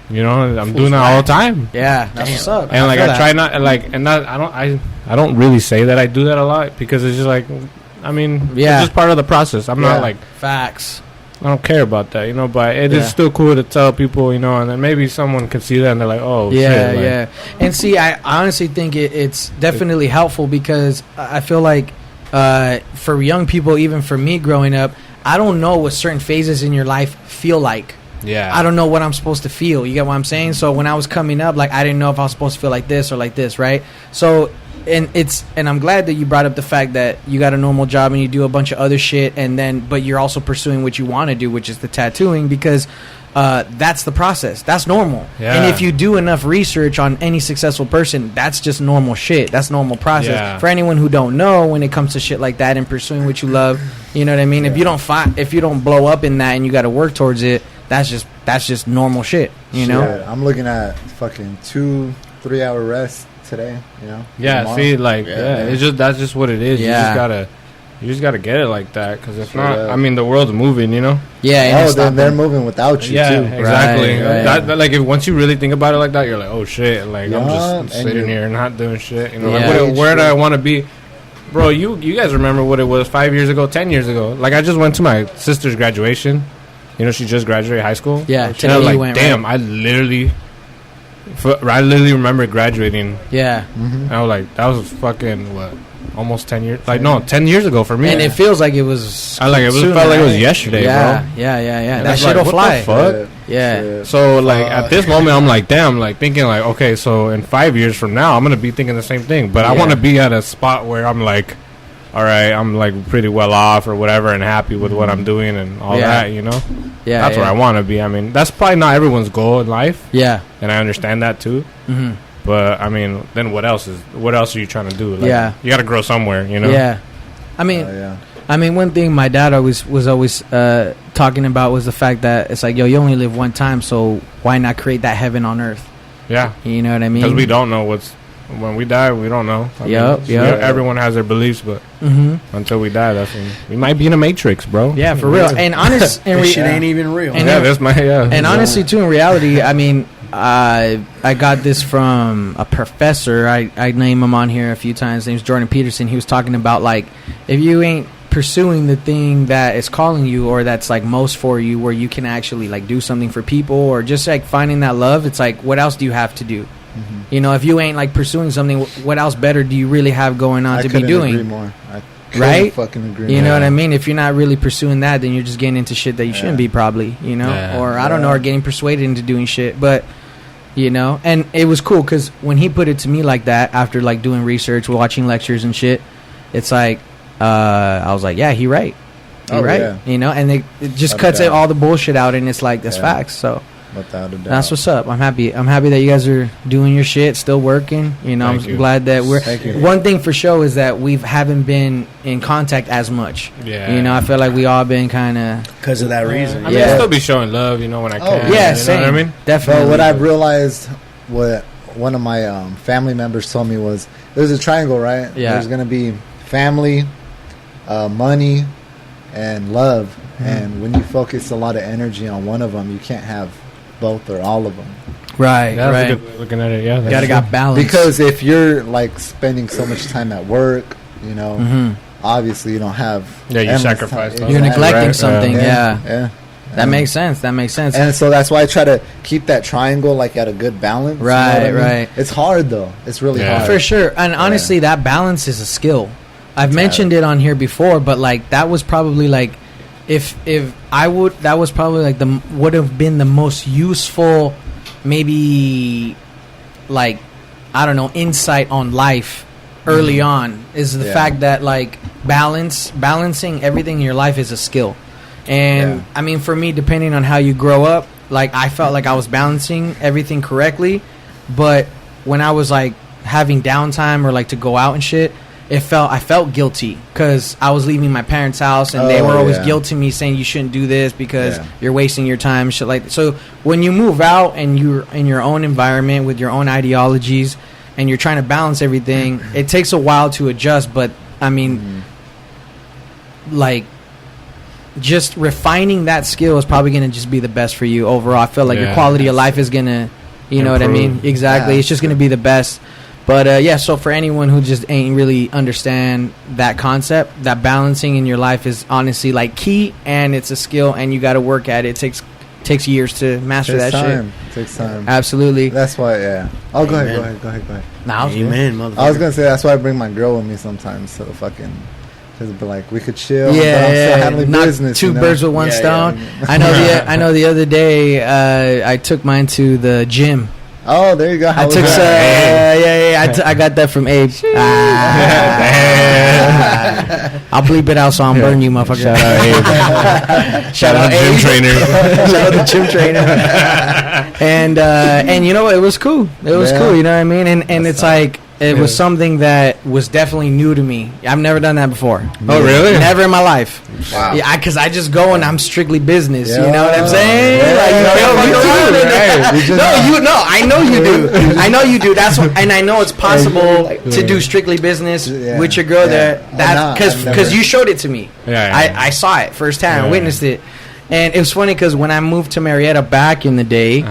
you know, I'm doing that all the time. Yeah, that's what's up. And like I try not like, and that I don't really say that I do that a lot because it's just like, I mean, it's just part of the process. I'm not like facts. I don't care about that, you know, but it is still cool to tell people, you know, and then maybe someone can see that and they're like, oh, shit. Yeah. And see, I honestly think it's definitely helpful because I feel like for young people, even for me growing up, I don't know what certain phases in your life feel like. Yeah. I don't know what I'm supposed to feel. You get what I'm saying? So when I was coming up, like, I didn't know if I was supposed to feel like this or like this, right? So, and I'm glad that you brought up the fact that you got a normal job and you do a bunch of other shit, but you're also pursuing what you want to do, which is the tattooing, because that's the process. That's normal. Yeah. And if you do enough research on any successful person, that's just normal shit. That's normal process. Yeah. For anyone who don't know, when it comes to shit like that and pursuing what you love, you know what I mean? Yeah. If you don't blow up in that and you got to work towards it, that's just normal shit, you know? Yeah, I'm looking at fucking 2-3 hour rest today, you know? Yeah, tomorrow. See, like, that's just what it is. Yeah. You just gotta get it like that, because if not, I mean, the world's moving, you know. Yeah. Then they're moving without you too. Yeah, exactly. Right. That, like, if once you really think about it like that, you're like, oh shit, like I'm just sitting here and not doing shit. You know, like, where do I want to be, bro? You guys remember what it was 5 years ago, 10 years ago? Like, I just went to my sister's graduation. You know, she just graduated high school. Yeah, and I was like, damn, I literally remember graduating. Yeah. Mm-hmm. And I was like, that was fucking what? Almost 10 years, like 10 years ago for me, and it feels like it was. Felt like it was yesterday, bro. Yeah. That shit'll fly. Fuck? Yeah. So like at this moment, I'm like, damn, like thinking like, okay, so in 5 years from now, I'm gonna be thinking the same thing, but I want to be at a spot where I'm like, all right, I'm like pretty well off or whatever, and happy with what I'm doing and all that, you know. Yeah, that's where I want to be. I mean, that's probably not everyone's goal in life. Yeah, and I understand that too. Mm-hmm. But I mean, then what else are you trying to do? Like, you got to grow somewhere, you know. Yeah, I mean, one thing my dad was always talking about was the fact that it's like, yo, you only live one time, so why not create that heaven on earth? Yeah, you know what I mean? Because we don't know when we die, we don't know. Yep. Everyone has their beliefs, but until we die, that's when we might be in a matrix, bro. Yeah, for real. And honest, and shit ain't even real. And And honestly, too, in reality, I mean, I got this from a professor. I name him on here a few times. His name's Jordan Peterson. He was talking about, like, if you ain't pursuing the thing that is calling you, or that's like most for you, where you can actually like do something for people, or just like finding that love, it's like, what else do you have to do? You know, if you ain't like pursuing something, what else better do you really have going on to be doing? Agree more. Right? Fucking agree. You know what I mean? If you're not really pursuing that, then you're just getting into shit that you shouldn't be, probably. You know, or I don't know, or getting persuaded into doing shit. But you know, and it was cool because when he put it to me like that, after like doing research, watching lectures and shit, it's like I was like, yeah, he right. Yeah. You know, and it just cuts all the bullshit out, and it's like that's facts. So. Without a doubt. That's what's up. I'm happy that you guys are doing your shit, still working. You know, I'm glad that we're. One thing for sure is that we haven't been in contact as much. Yeah. You know, I feel like we all been kind of because of that reason. I mean, I'll still be showing love, you know, when I can. Yeah, you same. Know what I mean? Definitely. But what I've realized, what one of my family members told me was, there's a triangle, right? Yeah. There's gonna be family, money, and love. And when you focus a lot of energy on one of them, you can't have both or all of them. Right. That's a good way of looking at it. Yeah, you gotta got balance. Because if you're like spending so much time at work, you know, obviously you don't have. Yeah, you sacrifice. You're neglecting something. Yeah. That makes sense. And so that's why I try to keep that triangle like at a good balance. Right. You know what I mean? It's hard though. It's really hard for sure. And honestly, that balance is a skill. I've mentioned it on here before, but like that was probably like if I would, that was probably like would have been the most useful, maybe like, I don't know, insight on life early on, is the fact that like balancing everything in your life is a skill. And I mean, for me, depending on how you grow up, like I felt like I was balancing everything correctly, but when I was like having downtime or like to go out and shit, I felt guilty because I was leaving my parents' house and they were always guilting me, saying you shouldn't do this because you're wasting your time, shit like that. So when you move out and you're in your own environment with your own ideologies and you're trying to balance everything, it takes a while to adjust. But I mean, like, just refining that skill is probably going to just be the best for you overall. I feel like your quality of life is going to, you know what I mean? Exactly. It's just going to be the best. But so for anyone who just ain't really understand that concept, that balancing in your life is honestly like key, and it's a skill, and you got to work at it. It takes years to master that shit. It takes time. Absolutely. That's why, Oh, go ahead. Nah, amen, motherfucker. I was going to say, that's why I bring my girl with me sometimes, so fucking... Because it'd be like, we could chill. Not business, two birds with one stone. I know the other day I took mine to the gym. Oh, there you go. I got that from Abe. I'll bleep it out so I don't burn you, motherfucker. Shout out Abe. Shout out gym trainer. Shout out the gym trainer. And you know what? It was cool. It was cool. You know what I mean? And it's like, it was something that was definitely new to me. I've never done that before. Oh, really? Never in my life. Wow. Yeah, because I just go and I'm strictly business. You know what I'm saying? I know you do. I know you do. That's what, and I know it's possible to do strictly business with your girl there. That's because you showed it to me. I saw it firsthand. I witnessed it. And it was funny because when I moved to Marietta back in the day,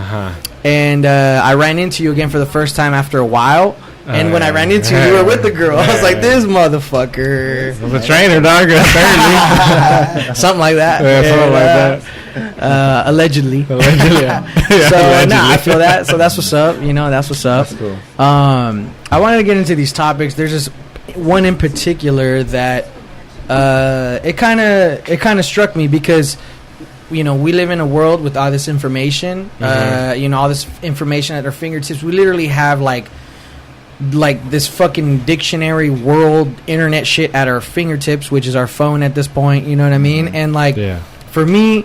and I ran into you again for the first time after a while. And when I ran into you, you were with the girl. I was like, this motherfucker. The trainer, dog. Something like that. Something like that. Allegedly. So, I feel that. So that's what's up. You know, that's what's up. That's cool. I wanted to get into these topics. There's just one in particular that it kind of struck me because, you know, we live in a world with all this information, you know, all this information at our fingertips. We literally have like this fucking dictionary world internet shit at our fingertips, which is our phone at this point, you know what I mean? And like for me,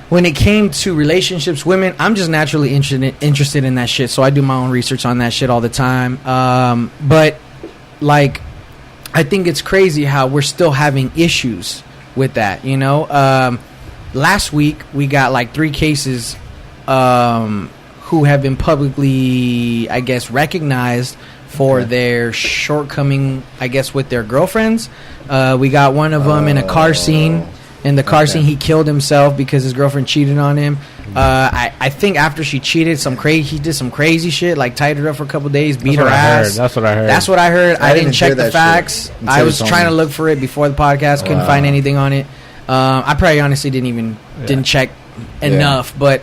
when it came to relationships, women, I'm just naturally interested in that shit, so I do my own research on that shit all the time. But like, I think it's crazy how we're still having issues with that, you know? Last week we got like 3 cases who have been publicly, I guess, recognized for their shortcoming, I guess, with their girlfriends. We got one of them in a car scene. In the car scene, he killed himself because his girlfriend cheated on him. I think after she cheated, he did some crazy shit, like tied her up for a couple days, beat her ass. That's what I heard. That's what I heard. I didn't check the facts. I was trying to look for it before the podcast. Couldn't find anything on it. I probably honestly didn't check enough. But,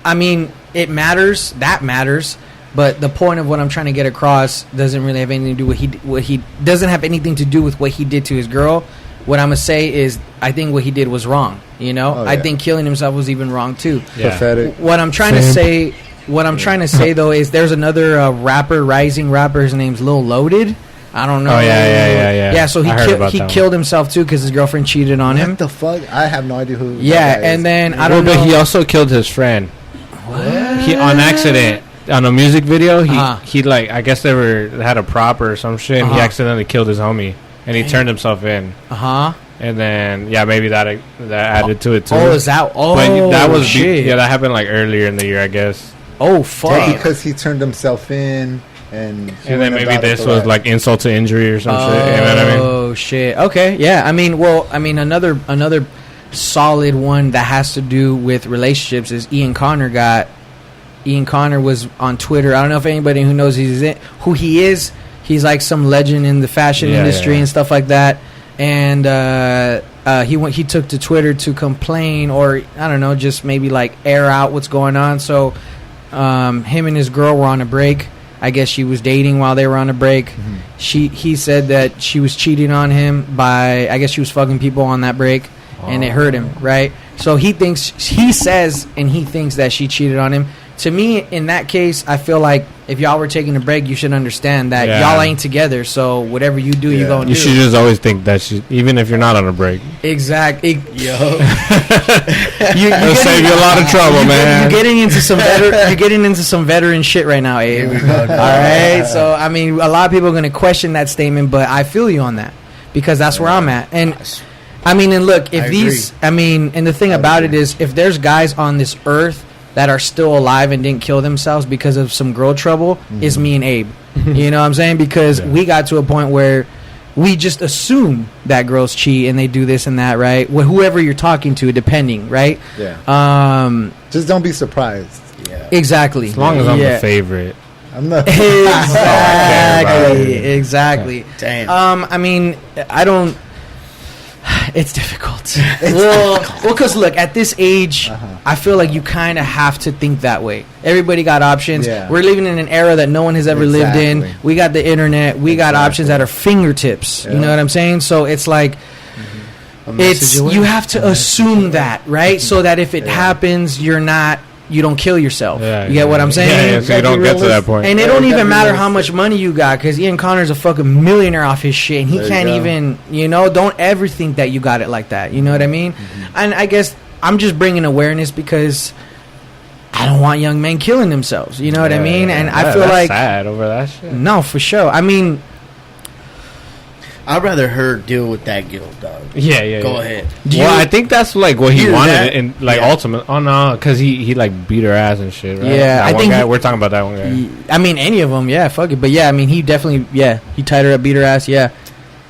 I mean, it matters. That matters. But the point of what I'm trying to get across doesn't really have anything to do with what he doesn't have anything to do with what he did to his girl. What I'm gonna say is, I think what he did was wrong. You know, I think killing himself was even wrong too. Pathetic. What I'm trying to say, though, is there's another rising rapper. His name's Lil Loaded. I don't know. Oh yeah. Yeah, so he killed himself too because his girlfriend cheated on him. What the fuck? I have no idea who. Yeah, and then I don't know. But he also killed his friend. What? He on accident. On a music video, he like, I guess they had a prop or some shit, and he accidentally killed his homie, and he turned himself in. And then maybe that added to it too. Oh, is that? Oh, but that was shit. That happened like earlier in the year, I guess. Oh fuck! Yeah, because he turned himself in, and then maybe this was like insult to injury or some shit. You know what I mean? Oh shit! Okay, yeah. I mean, another solid one that has to do with relationships is Ian Connor was on Twitter. I don't know if anybody who knows who he is. He's like some legend in the fashion industry and stuff like that. And he took to Twitter to complain, or I don't know, just maybe like air out what's going on. So him and his girl were on a break. I guess she was dating while they were on a break. He said that she was cheating on him by, I guess she was fucking people on that break, and it hurt him, right? So he says that she cheated on him. To me, in that case, I feel like if y'all were taking a break, you should understand that y'all ain't together. So whatever you do, you gonna do. You should just always think that even if you're not on a break. Exactly. Yo. It'll save you a lot of trouble, man. You're getting into some veteran shit right now, Abe. All right. So I mean, a lot of people are gonna question that statement, but I feel you on that because that's where I'm at. And I mean, and look, if and the thing about it is, if there's guys on this earth that are still alive and didn't kill themselves because of some girl trouble, is me and Abe. You know what I'm saying? Because we got to a point where we just assume that girls cheat and they do this and that, right? Whoever you're talking to, depending, right? Yeah. Just don't be surprised. Yeah. Exactly. As long as I'm the favorite. I'm not. Exactly. Damn. I mean, I don't. It's difficult. Well, because look, at this age, I feel like you kind of have to think that way. Everybody got options. Yeah. We're living in an era that no one has ever lived in. We got the internet. We got options at our fingertips. Yeah. You know what I'm saying? So it's like, you have to assume that, right? So that if it happens, you don't kill yourself. You get what I'm saying? Yeah, so you don't get to that point. And it don't even matter how much money you got, because Ian Connor's a fucking millionaire off his shit, and he can't even, don't ever think that you got it like that. You know what I mean? And I guess I'm just bringing awareness because I don't want young men killing themselves. You know what I mean? And I feel like sad over that shit. No, for sure. I mean, I'd rather her deal with that guilt, dog. Yeah. Go ahead. I think that's like what he wanted, and like ultimate. Oh no, because he like beat her ass and shit. Right? Yeah, I think we're talking about that one guy. I mean, any of them, yeah, fuck it. But yeah, I mean, he definitely, he tied her up, beat her ass, yeah.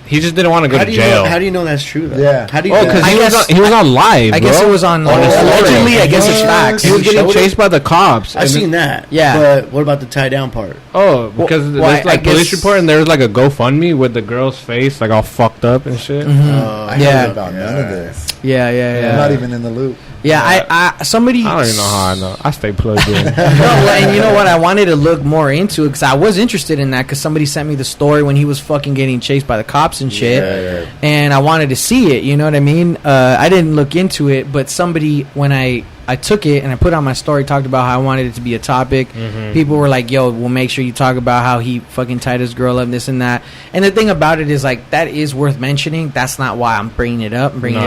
He just didn't want to go to jail. How do you know that's true, though? Yeah. How do you? Because he was on live. I guess it was on. Allegedly, I guess it's facts. He was getting chased by the cops. I've seen that. Yeah. But what about the tie down part? Oh, because there's like police report, and there's like a GoFundMe with the girl's face like all fucked up and shit. I heard about none of this. Yeah. I'm not even in the loop. Yeah, I don't even know how I know. I stay plugged in. No, and you know what? I wanted to look more into it because I was interested in that because somebody sent me the story when he was fucking getting chased by the cops and shit. Yeah. And I wanted to see it, you know what I mean? I didn't look into it, but somebody, when I took it and I put it on my story, talked about how I wanted it to be a topic. People were like, yo, we'll make sure you talk about how he fucking tied his girl up, this and that. And the thing about it is, like, that is worth mentioning. That's not why I'm bringing it up. I'm bringing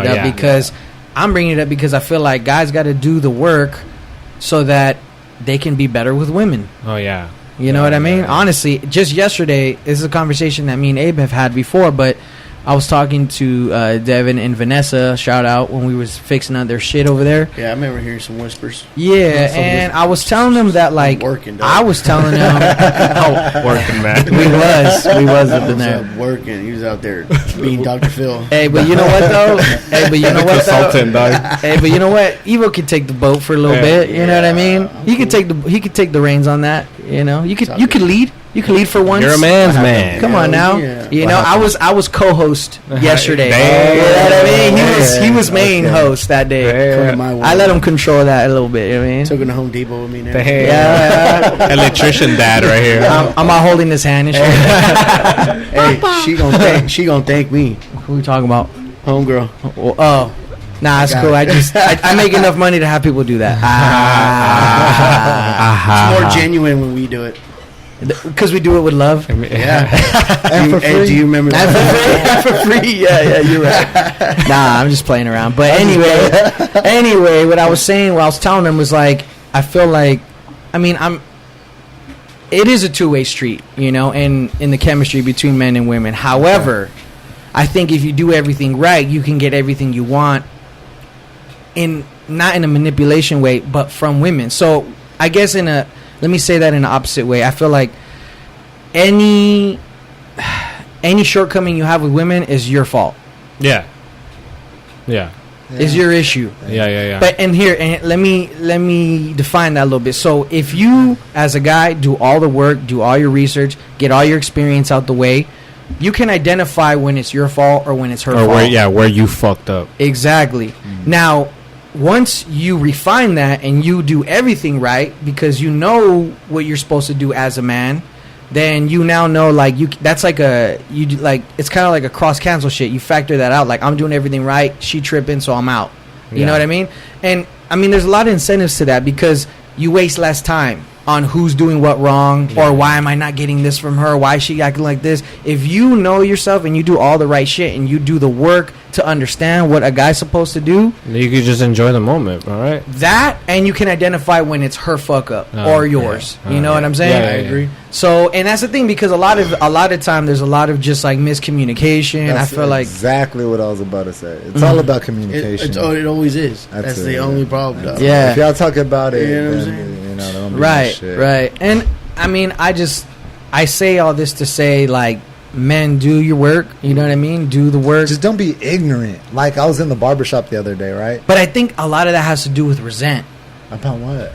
it up because I feel like guys got to do the work so that they can be better with women. Oh, yeah. You know what I mean? Honestly, just yesterday, this is a conversation that me and Abe have had before, but I was talking to Devin and Vanessa, shout out, when we was fixing out their shit over there. Yeah, I remember hearing some whispers. Yeah, and I was telling them that, like, I was telling them working, man. We was up in there working. He was out there being Dr. Phil. Hey, but you know what though? Hey, but you know what? Evo could take the boat for a little bit. You know what I mean? He could take the reins on that. You know, you could lead. You can lead for once. You're a man's man. Come on now. Yeah. You know, I was co-host yesterday. You know what I mean? He was main host that day. I let him control that a little bit. You know what I mean? Took him to Home Depot with me now. Yeah. Electrician dad right here. I'm out holding his hand and shit. Hey, she gonna thank me. Who are we talking about? Homegirl. Oh. Nah, it's cool. I make enough money to have people do that. It's more genuine when we do it. Because we do it with love. Yeah. And for free. Do you remember that? For free. Yeah, you're right. Nah, I'm just playing around. But anyway, what I was telling them was, like, I feel like, I mean, it is a two-way street, you know, in the chemistry between men and women. However, I think if you do everything right, you can get everything you want not in a manipulation way, but from women. So I guess let me say that in the opposite way. I feel like any shortcoming you have with women is your fault. Yeah. Is your issue. Yeah. But let me define that a little bit. So if you, as a guy, do all the work, do all your research, get all your experience out the way, you can identify when it's your fault or when it's her fault. Where you fucked up. Exactly. Now, once you refine that and you do everything right because you know what you're supposed to do as a man, then you now know like that's like it's kind of like a cross cancel shit. You factor that out. Like I'm doing everything right, she tripping, so I'm out. You know what I mean? And I mean, there's a lot of incentives to that because you waste less time on who's doing what wrong or why am I not getting this from her? Why is she acting like this? If you know yourself and you do all the right shit and you do the work to understand what a guy's supposed to do, you could just enjoy the moment, all right? That, and you can identify when it's her fuck up or yours. You know what I'm saying? Yeah, I agree. So, and that's the thing because a lot of time there's a lot of just like miscommunication. That's I feel like exactly what I was about to say. It's all about communication. It always is. That's the only problem. Though. Yeah. If y'all talk about it, you know what I'm then, saying? Don't be right, shit. right. And I mean, I say all this to say like, men, do your work. You know what I mean? Do the work. Just don't be ignorant. Like I was in the barbershop the other day, right? But I think a lot of that has to do with resent. About what?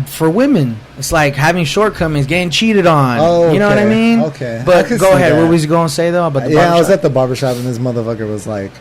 For women, it's like having shortcomings, getting cheated on. Oh, okay. You know what I mean? Okay. But I go ahead. that. What was you going to say, though, about the barbershop? barbershop? I was at the barbershop, and this motherfucker was like,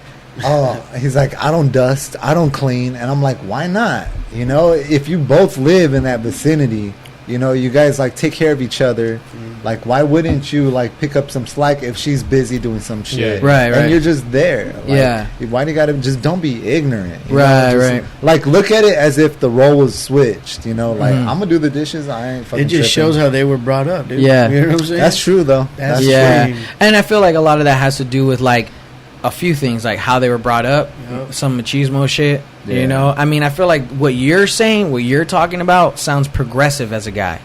he's like, I don't dust, I don't clean. And I'm like, why not? You know, if you both live in that vicinity, you know, you guys, like, take care of each other. Like, why wouldn't you, like, pick up some slack if she's busy doing some shit? Right, right. And you're just there. Like, yeah. Why do you gotta, just don't be ignorant. Right, right. Like, look at it as if the role was switched, you know? Like, I'm gonna do the dishes, I ain't fucking It just tripping. shows how they were brought up, dude. Yeah. You know what I'm saying? That's true, though. That's yeah. true. And I feel like a lot of that has to do with, like, a few things, like how they were brought up, some machismo shit, you know? I mean, I feel like what you're saying, what you're talking about, sounds progressive as a guy.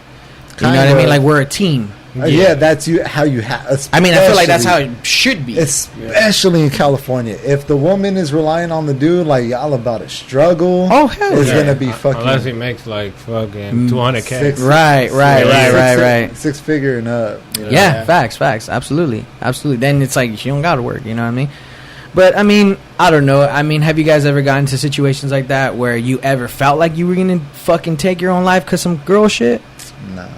You know what I mean? Like, we're a team. Yeah, that's how you have. I mean, I feel like that's how it should be. Especially in California. If the woman is relying on the dude, like, y'all about to struggle. Oh, hell it's going to be fucking. Unless he makes, like, fucking 200K. Right. 6 figure and up. You know? Yeah, facts. Absolutely. Then it's like, you don't got to work, you know what I mean? But, I mean, I don't know. I mean, have you guys ever gotten into situations like that where you ever felt like you were going to fucking take your own life because some girl shit? Nah.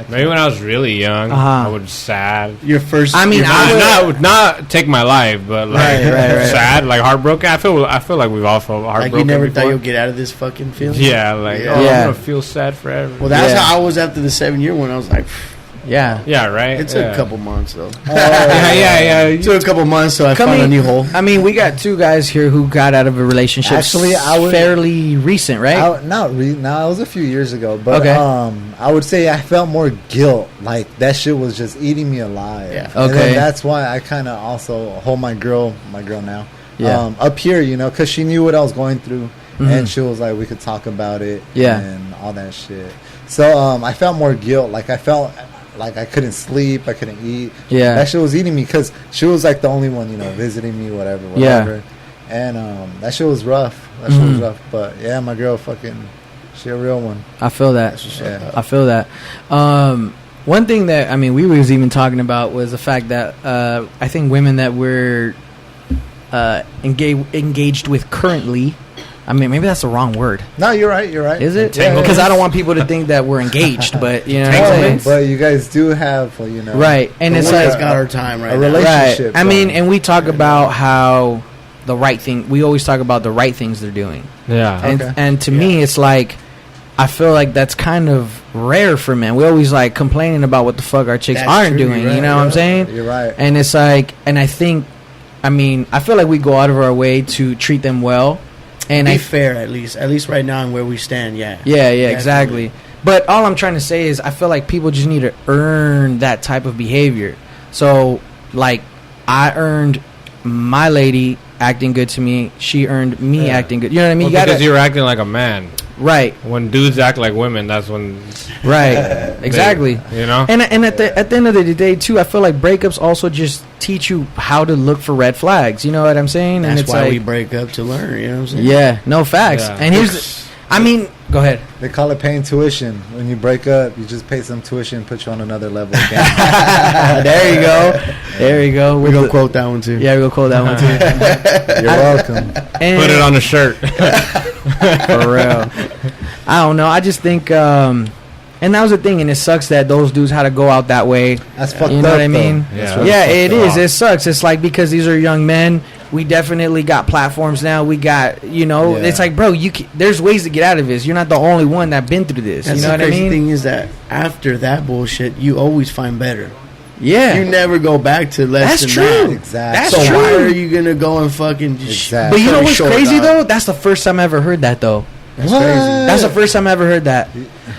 Maybe when I was really young, I was sad. Your first. I mean, I would not take my life, but like sad, like heartbroken. I feel like we've all felt heartbroken. Like you never before. thought you'll get out of this fucking feeling. Yeah, like I'm gonna feel sad forever. Well, that's how I was after the 7-year one. I was like, yeah, right. It took a couple months though. Yeah. It took a couple months, so I found a new hole. I mean, we got two guys here who got out of a relationship. Actually, fairly recent, right? It was a few years ago, but I would say I felt more guilt. Like that shit was just eating me alive. Yeah. And then that's why I kind of also hold my girl now, up here, you know, because she knew what I was going through, and she was like, we could talk about it, and all that shit. So I felt more guilt. Like I felt like I couldn't sleep, I couldn't eat. Yeah, that shit was eating me because she was like the only one, you know, visiting me, whatever. Yeah, and that shit was rough. But yeah, my girl, she a real one. I feel that. Yeah. I feel that. One thing that I mean, we was even talking about was the fact that I think women that we're engaged with currently. I mean, maybe that's the wrong word. No, you're right. Is it? Because I don't want people to think that we're engaged, but you know what I'm saying? But you guys do have, you know. Right. And it's like... got our time right a now. relationship. Right. I mean, and we talk about how the right thing... We always talk about the right things they're doing. Yeah. And to me, it's like... I feel like that's kind of rare for men. We always like complaining about what the fuck our chicks aren't doing. You know what I'm saying? You're right. And it's like... And I think... I mean, I feel like we go out of our way to treat them well. And be fair, at least right now and where we stand, yeah, exactly. But all I'm trying to say is I feel like people just need to earn that type of behavior. So, like, I earned my lady acting good to me. She earned me acting good. You know what I mean? Because you're acting like a man. Right. When dudes act like women, that's when... Right. Exactly. You know? And at the end of the day, too, I feel like breakups also just teach you how to look for red flags. You know what I'm saying? That's it's why like, we break up, to learn. You know what I'm saying? Yeah. No, facts. Yeah. And here's... I mean, go ahead. They call it paying tuition. When you break up, you just pay some tuition, put you on another level again. There you go. We're going to quote that one, too. Yeah, we're going to quote that one, too. You're welcome. And put it on a shirt. For real. I don't know. I just think... and that was the thing, and it sucks that those dudes had to go out that way. That's fucked up. You know what I mean? Yeah, it is. It sucks. It's like because these are young men, We definitely got platforms now. We got, it's like, bro, there's ways to get out of this. You're not the only one that been through this. That's you know what I mean? The thing is that after that bullshit, you always find better. Yeah. You never go back to less than true. that. Exactly. That's so true. why are you gonna go and fucking just? Exactly. But you know what's short, crazy dog? though? That's the first time I ever heard that though. That's crazy. That's the first time I ever heard that.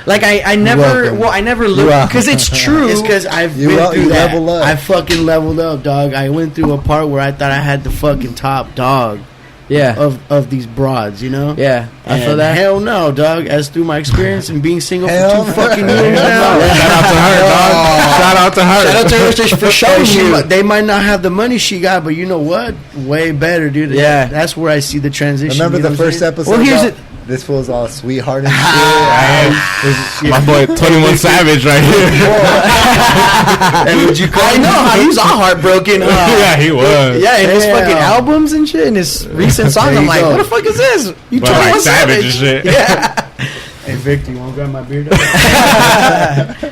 Like I never, welcome. I never looked because it's true. It's because I've You been through that. level up. I fucking leveled up, dog. I went through a part where I thought I had the fucking top dog Yeah. of these broads, you know? Yeah. I feel And that. hell no, dog. As through my experience and being single Hell for 2 no. fucking years now. Shout out to her, dog. Shout out to her. Shout out to her for Hey, showing you. they might not have the money she got, but you know what? Way better, dude. Yeah. That's where I see the transition. Remember you know the what I'm first saying? episode? Well, here's about- This fool's all sweetheart and shit. My boy 21 Savage right here. And would you call I know how he's all heartbroken. Yeah, he was. Yeah, in his Damn. fucking albums and shit, and his recent songs. There I'm you like, go. what the fuck is this? You But like 21 Savage and shit. Yeah. Hey, Victor, you want to grab my beard?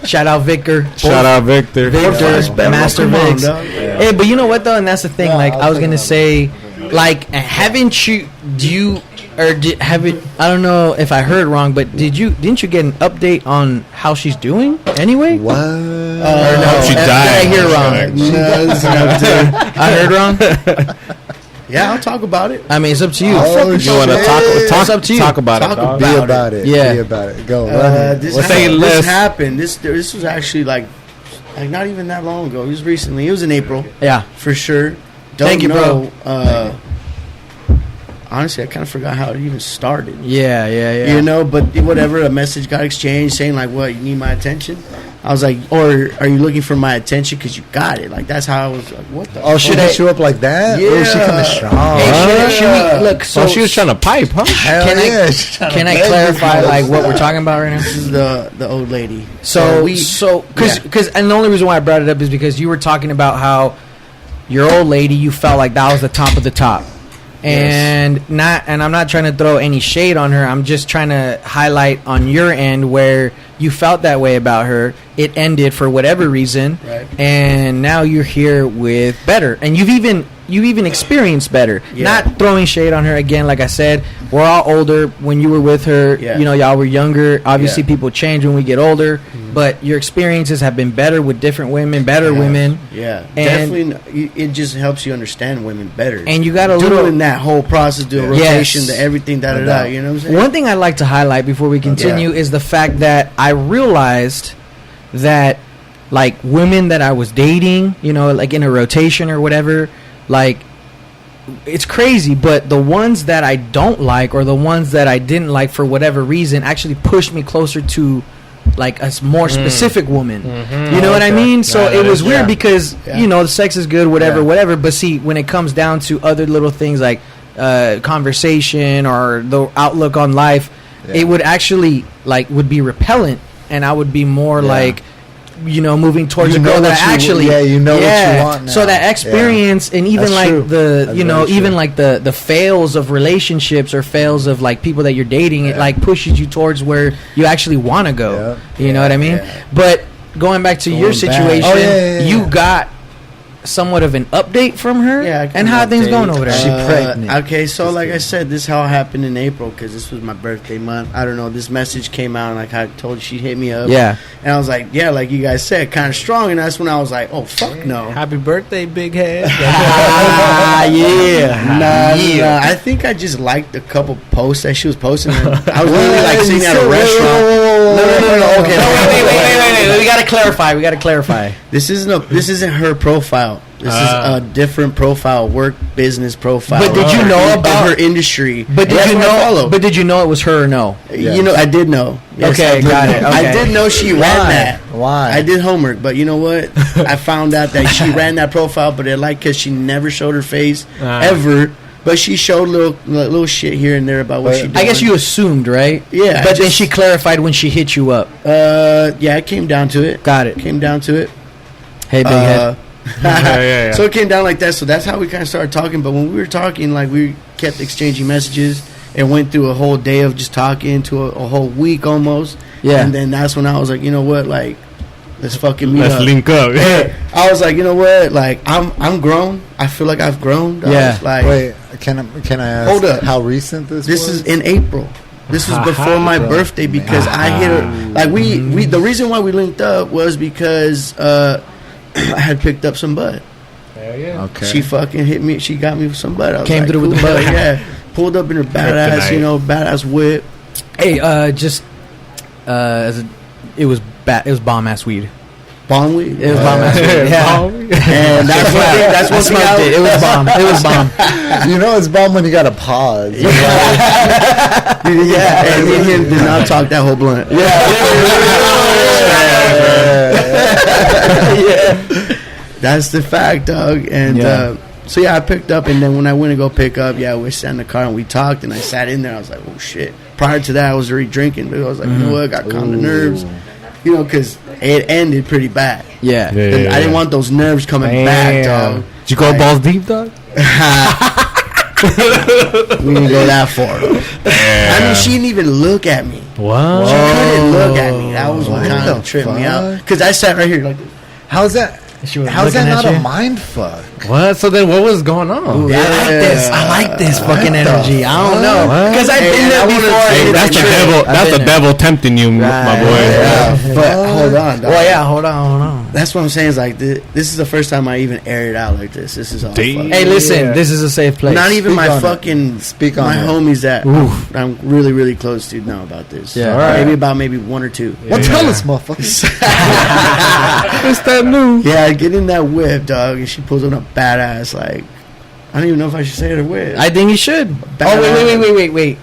Shout out Victor. Shout out Victor. Victor, Master Come on, Vix. dog. Hey, but you know what though, and that's the thing. Yeah, Like I'll I was take gonna that. say, like, haven't you? Do you? Or have it? I don't know if I heard wrong, but didn't you get an update on how she's doing? Anyway, What? or no? She Did died. I hear wrong? No, it's an update. I heard wrong. Yeah, I'll talk about it. I mean, it's up to you. Oh, You want to shit. It's up to you. talk about Talk it, dog. Be about about it. Yeah. Be about it. Go. run it. This, What's say up? this less. happened. This was actually like not even that long ago. It was recently. It was in April Yeah. for sure. Don't Thank you, know. bro. Honestly, I kind of forgot how it even started. Yeah. You know, but whatever. A message got exchanged saying like, "What, you need my attention?" I was like, "Or are you looking for my attention because you got it?" Like that's how I was like, "What the?" Oh, should I- I show up like that? Yeah. Oh, she coming strong. Hey, should we look? So So she was trying to pipe, huh? Hell can I- yeah. she's trying to can I beg clarify you. like what we're talking about right now? This is the old lady. So Yeah. because and the only reason why I brought it up is because you were talking about how your old lady, you felt like that was the top of the top. And I'm not trying to throw any shade on her. I'm just trying to highlight on your end where you felt that way about her. It ended for whatever reason, Right. and now you're here with better, and you've even experienced better. Yeah. Not throwing shade on her again. Like I said, we're all older. When you were with her, Yeah. y'all were younger. Obviously, Yeah. people change when we get older, but your experiences have been better with different women, better women. Yeah, And- definitely. It just helps you understand women better. And you got a doing little. that whole process, doing Yeah. rotation, Yes. to everything, da da No da. doubt. You know what I'm saying? One thing I'd like to highlight before we continue is the fact that I realized that, like, women that I was dating, like in a rotation or whatever, like, it's crazy, but the ones that I don't like or the ones that I didn't like for whatever reason actually pushed me closer to like a more specific woman. You know what I mean? So Yeah, it that was is- weird yeah. because Yeah. the sex is good, whatever, Yeah. whatever. But see, when it comes down to other little things like conversation or the outlook on life, Yeah. it would actually would be repellent, and I would be more Yeah. like, moving towards You a know girl that what I you- actually yeah, you know what you want So now. that experience and even That's like true. the That's you know very even true. like the fails of relationships or fails of like people that you're dating, it Yeah. like pushes you towards where you actually want to go. Yeah. You know what I mean? Yeah. But going back to your Going back. situation, Oh, yeah. you got somewhat of an update from her. Yeah, I can and how are things update. going over there? She pregnant. Okay, so like I said, this all happened in April because this was my birthday month. I don't know. This message came out, and like I told you, she hit me up. Yeah. And I was like, yeah, like you guys said, kind of strong. And that's when I was like, oh, fuck no. Happy birthday, big head. Nah. I think I just liked a couple posts that she was posting. I was literally like sitting at a restaurant. No. Okay. Wait. We gotta clarify. This isn't her profile. This is a different profile, work business profile. But did you know Of about- her industry? But did That's you what I follow. know? But did you know it was her or no? Yes. You know, I did know. Okay, I did got know. it, I okay. did know she ran that. Why? I did homework, but you know what? I found out that she ran that profile, but it because she never showed her face ever. But she showed little shit here and there about what But- she did. I guess you assumed, right? Yeah, But then just- she clarified when she hit you up. Yeah, it came down to it. Got it. Came down to it. Hey, big head. Yeah. So it came down like that. So that's how we kind of started talking. But when we were talking, like we kept exchanging messages and went through a whole day of just talking to a whole week almost. Yeah. And then that's when I was like, you know what, like, Let's fucking meet Let's up. link up. Yeah. I was like, you know what? Like, I'm grown. I feel like I've grown. Yeah. Like, wait, can I ask? Hold up. How recent this was? This is in April. This was before my birthday because I hit her. Like we the reason why we linked up was because I had picked up some butt. Hell yeah. Okay. She fucking hit me. She got me some butt. I was Came like, through with the cool, butt. Yeah. Pulled up in her badass, Kryptonite. badass whip. Hey, it was bomb ass weed. Bomb weed. It was bomb ass weed. Yeah. And that's what I smoked it. It was bomb. It was bomb. You know it's bomb when you gotta pause. Yeah, and me and him did not talk that whole blunt. Yeah. That's the fact, dog. And so yeah, I picked up, and then when I went to go pick up, we sat in the car and we talked, and I sat in there. I was like, oh shit. Prior to that, I was already drinking, but I was like, you know what, got calm the nerves, because it ended pretty bad. Yeah. I didn't want those nerves coming back, dog. Did you go balls deep, dog? We didn't go that far. I mean, she didn't even look at me. What? She couldn't look at me. That was what kind of tripped me out. Because I sat right here like this. How's that? She was How's looking that at not you? a mind fuck? What? So then what was going on? I like this. I like this fucking energy. I don't know What? because I've been there I wanna before. say Hey, and that's it's the true. devil. I've That's been the there. devil tempting you, my boy. Yeah, but hold on, dog. Well, yeah. Hold on. That's what I'm saying. Is like this is the first time I even aired it out like this. This is all. Damn. fucking- Hey, listen. This is a safe place. Not even Speak my on it. fucking Speak on my it. homies that Oof. I'm really really close to know about this. Yeah. Alright. maybe one or two. Well, tell us, motherfucker. It's that new. Yeah, I get in that whip, dog, and she pulls on a badass like. I don't even know if I should say it or whip. I think you should. Badass. Wait.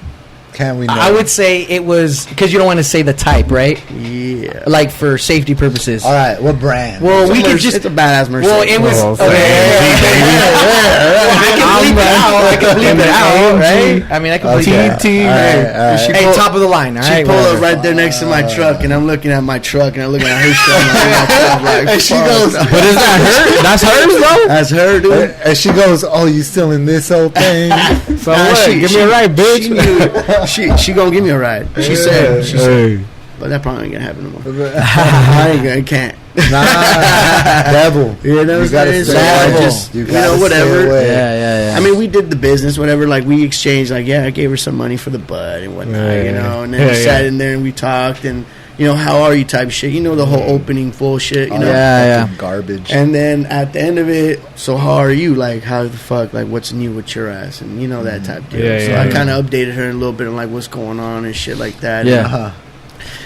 Can we know? I would say it was because you don't want to say the type, right? Yeah. Like for safety purposes. All right, what brand? Well, we could It's just. a badass Mercedes. Well, it was. Oh, Okay. I can bleep it out, right? I mean, I can bleep it out. TT. All right, all right. She Hey, pull- top of the line, all She right? pulled up whatever. right there next to my truck, and I'm looking at my truck, and I'm looking at her truck, and like, And she fuck. goes, But is that her? That's hers, though? That's her, dude. and she goes, "Oh, you still in this whole thing?" So Nah, what? Give me a ride, bitch. She gonna give me a ride. She said, Hey. but that probably ain't gonna happen no more. I can't. Nah, devil. You know what I'm gotta saying? So stay I away. just, You you gotta know, stay whatever. away. Yeah. I mean, we did the business, whatever. Like, we exchanged, like, I gave her some money for the bud and whatnot, Yeah. you know. And then we sat in there and we talked and, how are you type shit. You know, the whole opening full shit, you know. Yeah. Fucking garbage. And then at the end of it, so how are you? Like, how the fuck? Like, what's new with your ass? And that type deal. Yeah, so yeah, I yeah. kind of updated her a little bit on, like, what's going on and shit like that. Yeah. And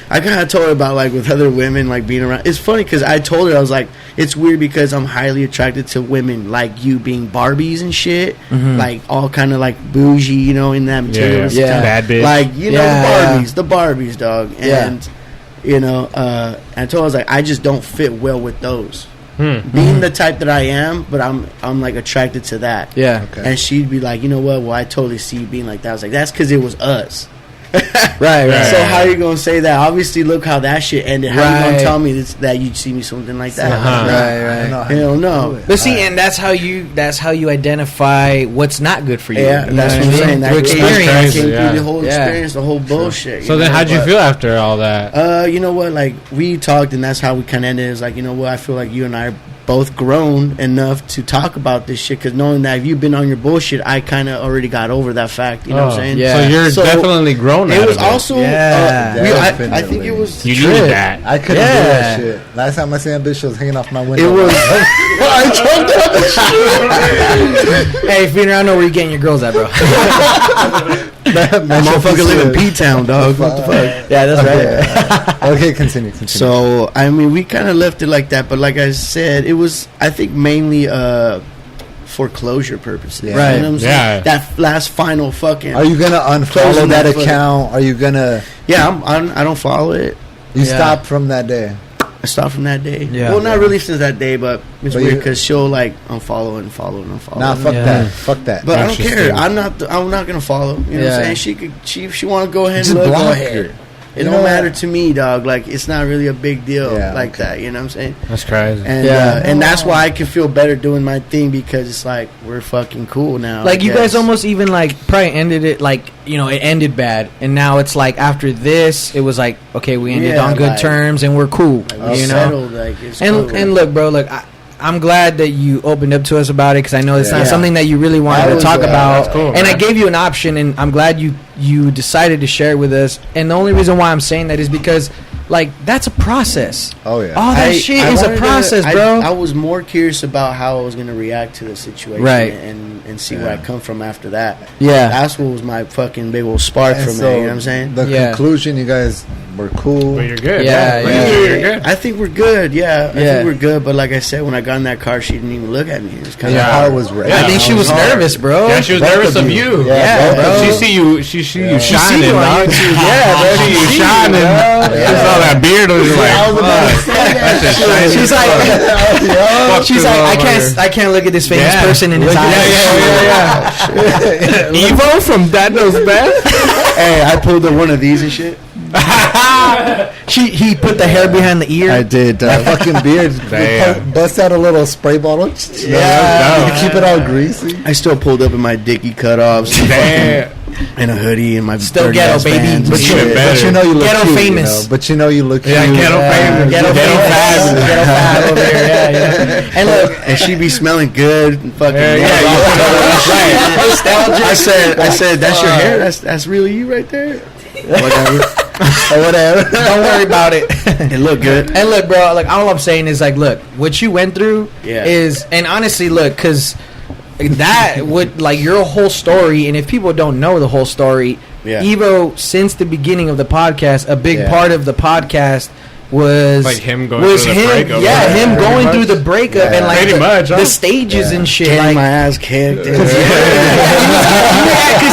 I kind of told her about, like, with other women, like, being around. It's funny because I told her, I was like, it's weird because I'm highly attracted to women like you being Barbies and shit. Like, all kind of, like, bougie, in that material. Yeah. Bad bitch. Like, Yeah. the Barbies, dog. And, I told her, I was like, I just don't fit well with those. Being the type that I am, but I'm like attracted to that. Yeah. Okay. And she'd be like, you know what? Well, I totally see you being like that. I was like, that's because it was us. Right. So how are you gonna say that? Obviously, look how that shit ended. How you Right. gonna tell me that you'd see me something like that? Uh-huh. I don't Right. know how Hell you no. do it. But see, and that's how you identify what's not good for you. Yeah, You know that's what I'm I mean? saying. That Through came experience. through Yeah. the whole Yeah. experience, the whole bullshit. So then how'd you feel after all that? You know what? Like, we talked, and that's how we kind of ended. It's like, you know what? I feel like you and I are both grown enough to talk about this shit. Because knowing that if you've been on your bullshit, I kind of already got over that fact. You know what I'm saying? Yeah. So you're So, definitely grown out It was of also. Yeah. I think it was. You Trip. needed that. I couldn't Yeah. do that shit. Last time I seen that bitch, she was hanging off my window. It was. I choked up the shit. Hey, Feener, I know where you're getting your girls at, bro. That motherfucker live in P-Town, dog. What the fuck? Yeah, that's right. Okay, continue. So, I mean, we kind of left it like that. But like I said, it was, I think, mainly foreclosure purposes. Yeah. Right. You know what I'm saying? Yeah. That last final fucking. Are you gonna unfollow Closing that that foot. account? Are you gonna? Yeah, I don't follow it. You Yeah. stopped from that day. I stopped from that day. Yeah. Well, not really since that day, but it's But weird you- because she'll like unfollow and follow and unfollow. Nah, fuck Yeah. that. Fuck that. But I don't Interesting. care. I'm not gonna follow. You know what Yeah. I'm saying? She want to go ahead Just and look. block Go her. ahead. It don't matter to me, dog. Like, it's not really a big deal that. You know what I'm saying? That's crazy. And and that's why I can feel better doing my thing, because it's like we're fucking cool now. Like, you guys almost even like probably ended it like, you know, it ended bad, and now it's like after this, it was like, okay, we ended on good terms and we're cool. Like, you know, settled, like, it's cool. And look, bro, look. I'm glad that you opened up to us about it, because I know it's not something that you really wanted to talk about. Cool, and I gave you an option, and I'm glad you decided to share it with us. And the only reason why I'm saying that is because, like, that's a process. Oh, yeah. All that shit is a process, bro. I was more curious about how I was going to react to the situation, and see where I come from after that. Yeah. That's what was my fucking big old spark from it, you know what I'm saying? The conclusion, you guys were cool. Well, you're good. You're good. I think we're good, I think we're good, but like I said, when I got in that car, she didn't even look at me. It was kind of hard. Was ready. I think she was nervous, bro. Yeah, she was nervous of you. Yeah, bro. She see you shining, dog. Yeah, bro. She you shining. She saw that beard, was like, she's like, I can't look at this famous person in his eyes. Evo from Dad Knows Best. Hey, I pulled one of these and shit. He put the hair behind the ear. I did. That fucking beard. Bust out a little spray bottle. Keep it all greasy. I still pulled up in my Dickie cutoffs. Damn. And a hoodie and my still ghetto baby, but you know you look ghetto cute, famous. You know? But you know you look cute. Ghetto famous, ghetto fab over here. Yeah. And look, and she be smelling good. And fucking nostalgia. I said, that's your hair. That's really you right there. Whatever. Don't worry about it. It look good. And look, bro. Like, all I'm saying is, like, look, what you went through is, and honestly, look, because that would, like, your whole story, and if people don't know the whole story, Evo, since the beginning of the podcast, a big part of the podcast was like him going through the breakup. Yeah, him going through the breakup and like the stages and shit. Getting like my ass kicked. Because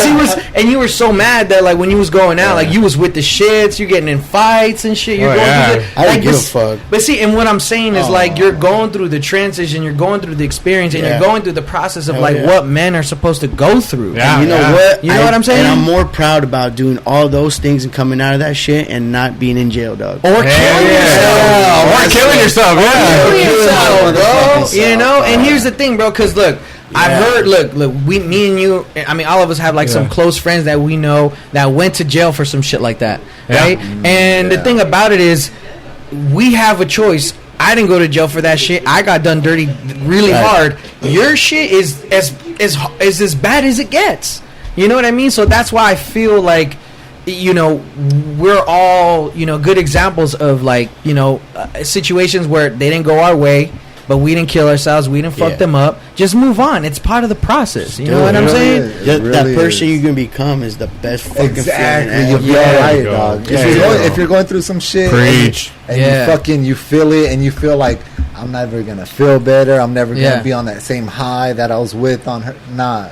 he was, and you were so mad that like when you was going out, like you was with the shits, you're getting in fights and shit. You're going through I didn't give a fuck. But see, and what I'm saying is like you're going through the transition, you're going through the experience, and you're going through the process of like what men are supposed to go through. Yeah, and you know what? You know what I'm saying? And I'm more proud about doing all those things and coming out of that shit and not being in jail, dog. Or killing yourself, bro. You know, and here's the thing, bro, because look, I've heard, look, me and you, I mean, all of us have like some close friends that we know that went to jail for some shit like that, right? And the thing about it is, we have a choice. I didn't go to jail for that shit. I got done dirty really hard. Your shit is as bad as it gets. You know what I mean? So that's why I feel like, you know, we're all, you know, good examples of like, you know, situations where they didn't go our way, but we didn't kill ourselves, we didn't fuck them up. Just move on. It's part of the process. You know what I'm saying? That person you're gonna become is the best fucking feeling. You'll be alright, dog. If you're going through some shit, and you feel it, and you feel like I'm never gonna feel better. I'm never gonna be on that same high that I was with on her. Nah,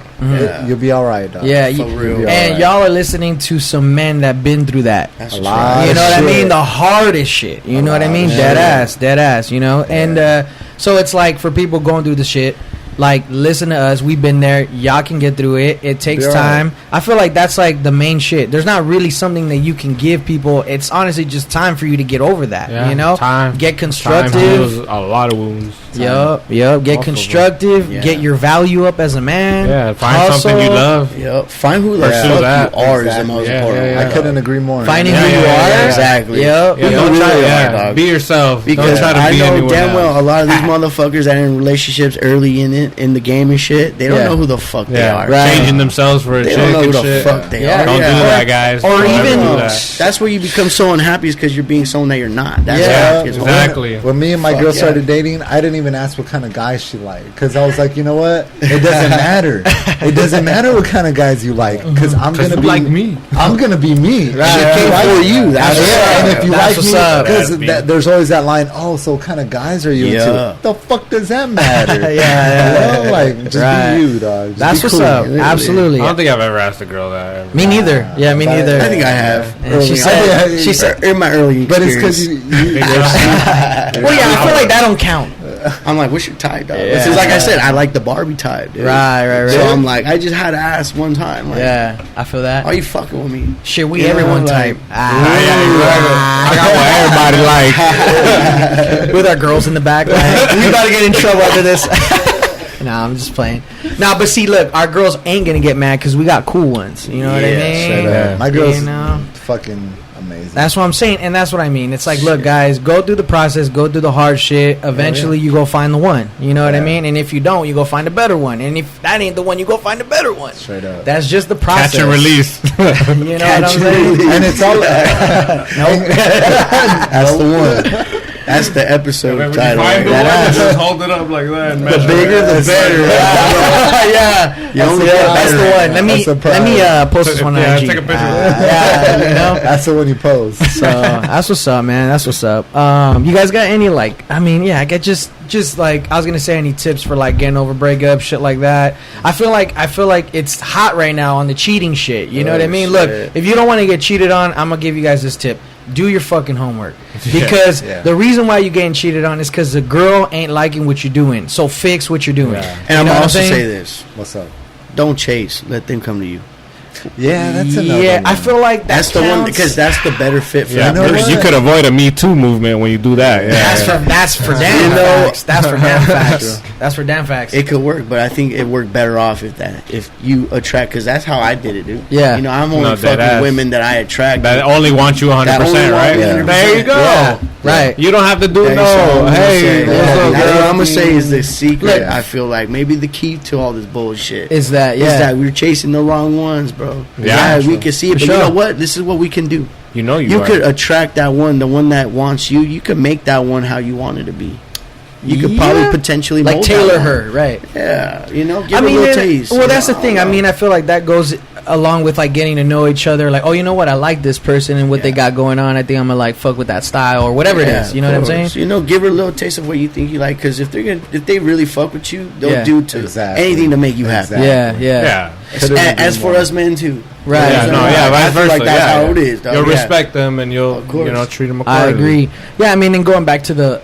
you'll be alright, dog. Yeah, for real. And y'all are listening to some men that been through that. That's you know what I mean? The hardest shit. You know what I mean? Dead ass. You know, and so it's like for people going through the shit. Like, listen to us. We've been there. Y'all can get through it. It takes time. I feel like that's like the main shit. There's not really something that you can give people. It's honestly just time for you to get over that. You know, time. Get constructive. Time heals a lot of wounds. Yup. Get constructive. Get your value up as a man. Yeah. Find something you love. Yep. Find who the fuck you are is the most important. I couldn't agree more. Finding who you are. Exactly. Yep. Don't try. Be yourself. Because don't try to I be know damn well a lot of these else. motherfuckers that are in relationships early in the game and shit, they don't know who the fuck they are. Changing themselves for a chick. They don't know who the fuck they are. Don't do that, guys. Or even that's where you become so unhappy is because you're being someone that you're not. That's exactly. When me and my girl started dating, I didn't even ask what kind of guys she liked, because I was like, you know what? It doesn't matter. It doesn't matter what kind of guys you like, because I'm gonna be like me. I'm gonna be me. She came for you. That's and if you like me, because there's always that line. Oh, so what kind of guys are you into? The fuck does that matter? Like, just be you, dog. That's what's up. Absolutely. I don't think I've ever asked a girl that. Me neither. Yeah, me neither. I think I have. And she said in my early experience. But it's because you well, yeah, I feel like that don't count. I'm like, what's your type, dog? Yeah. It's like I said, I like the Barbie type, dude. Right. So I'm like, I just had to ask one time. Like, Yeah, I feel that. are you fucking with me? Shit, we Yeah, everyone like- type. I got what everybody like. With our girls in the back. Like, we about to get in trouble after this. Nah, I'm just playing. Nah, but see, look, our girls ain't gonna get mad because we got cool ones. You know what I mean? Straight up. Yeah. My girl's You know? fucking amazing. That's what I'm saying, and that's what I mean. It's like, look, guys, go through the process, go through the hard shit. Eventually, you go find the one. You know what I mean? And if you don't, you go find a better one. And if that ain't the one, you go find a better one. Straight up. That's just the process. Catch and release. You know what I'm saying? And it's all Nope. that's the one. That's the episode title. Just hold it up like that. And The bigger, the better. Yeah, that's the one. Let me post this one on IG. Take a picture. Yeah, you know. That's the one you post. So that's what's up, man. That's what's up. You guys got any I get just like I was gonna say any tips for like getting over breakup shit like that. I feel like it's hot right now on the cheating shit. You know what I mean? shit. Look, if you don't want to get cheated on, I'm gonna give you guys this tip. Do your fucking homework. Because the reason why you're getting cheated on is because the girl ain't liking what you're doing. So fix what you're doing. Yeah. And I'm You know what also saying? say this: What's up? don't chase. Let them come to you. Yeah, that's another Yeah, one. I feel like That's the one because that's the better fit for Yeah, that know person. what? you could avoid a Me Too movement when you do that. Yeah, that's for damn facts. That's for damn facts. That's for damn facts. It could work, but I think it worked better off if you attract, because that's how I did it, dude. Yeah. You know, I'm only No, fucking deadass. women that I attract. that only want you 100%, That only want right? me 100%. There you go. Yeah, right. You don't have to do Hey, no. so I'm gonna Hey, say, what's up, that's what girl? I'm gonna say is the secret. Look. I feel like maybe the key to all this bullshit Is that is that we're chasing the wrong ones, bro. Yeah, we can see it, but sure. you know what? This is what we can do. You know You are. could attract that one, the one that wants you. You could make that one how you want it to be. You could probably potentially like mold tailor that one. her, right? Yeah, you know, give I her mean, a little and- taste. well, that's the You know, thing. I mean, I feel like that goes along with like getting to know each other. Like, oh, you know what? I like this person and what they got going on. I think I'm gonna like fuck with that style or whatever it is. You know what I'm saying? You know, give her a little taste of what you think you like, because if they really fuck with you, they'll Yeah. do to Exactly. anything to make you happy. Exactly. Yeah. Yeah. As for us men too, Right. Yeah, You no, know, yeah, I vice feel versa. like that's yeah, how yeah. it is, dog. You'll Yeah. respect them and you'll, Of course. treat them I accordingly. agree. Yeah, I mean, and going back to the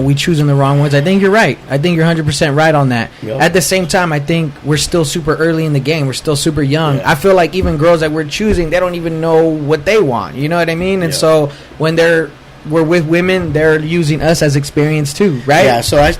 we choosing the wrong ones. I think you're right. I think you're 100% right on that. Yep. At the same time, I think we're still super early in the game. We're still super young. Yeah. I feel like even girls that we're choosing, they don't even know what they want. You know what I mean? And Yeah. so when we're with women, they're using us as experience too, right? Yeah, so I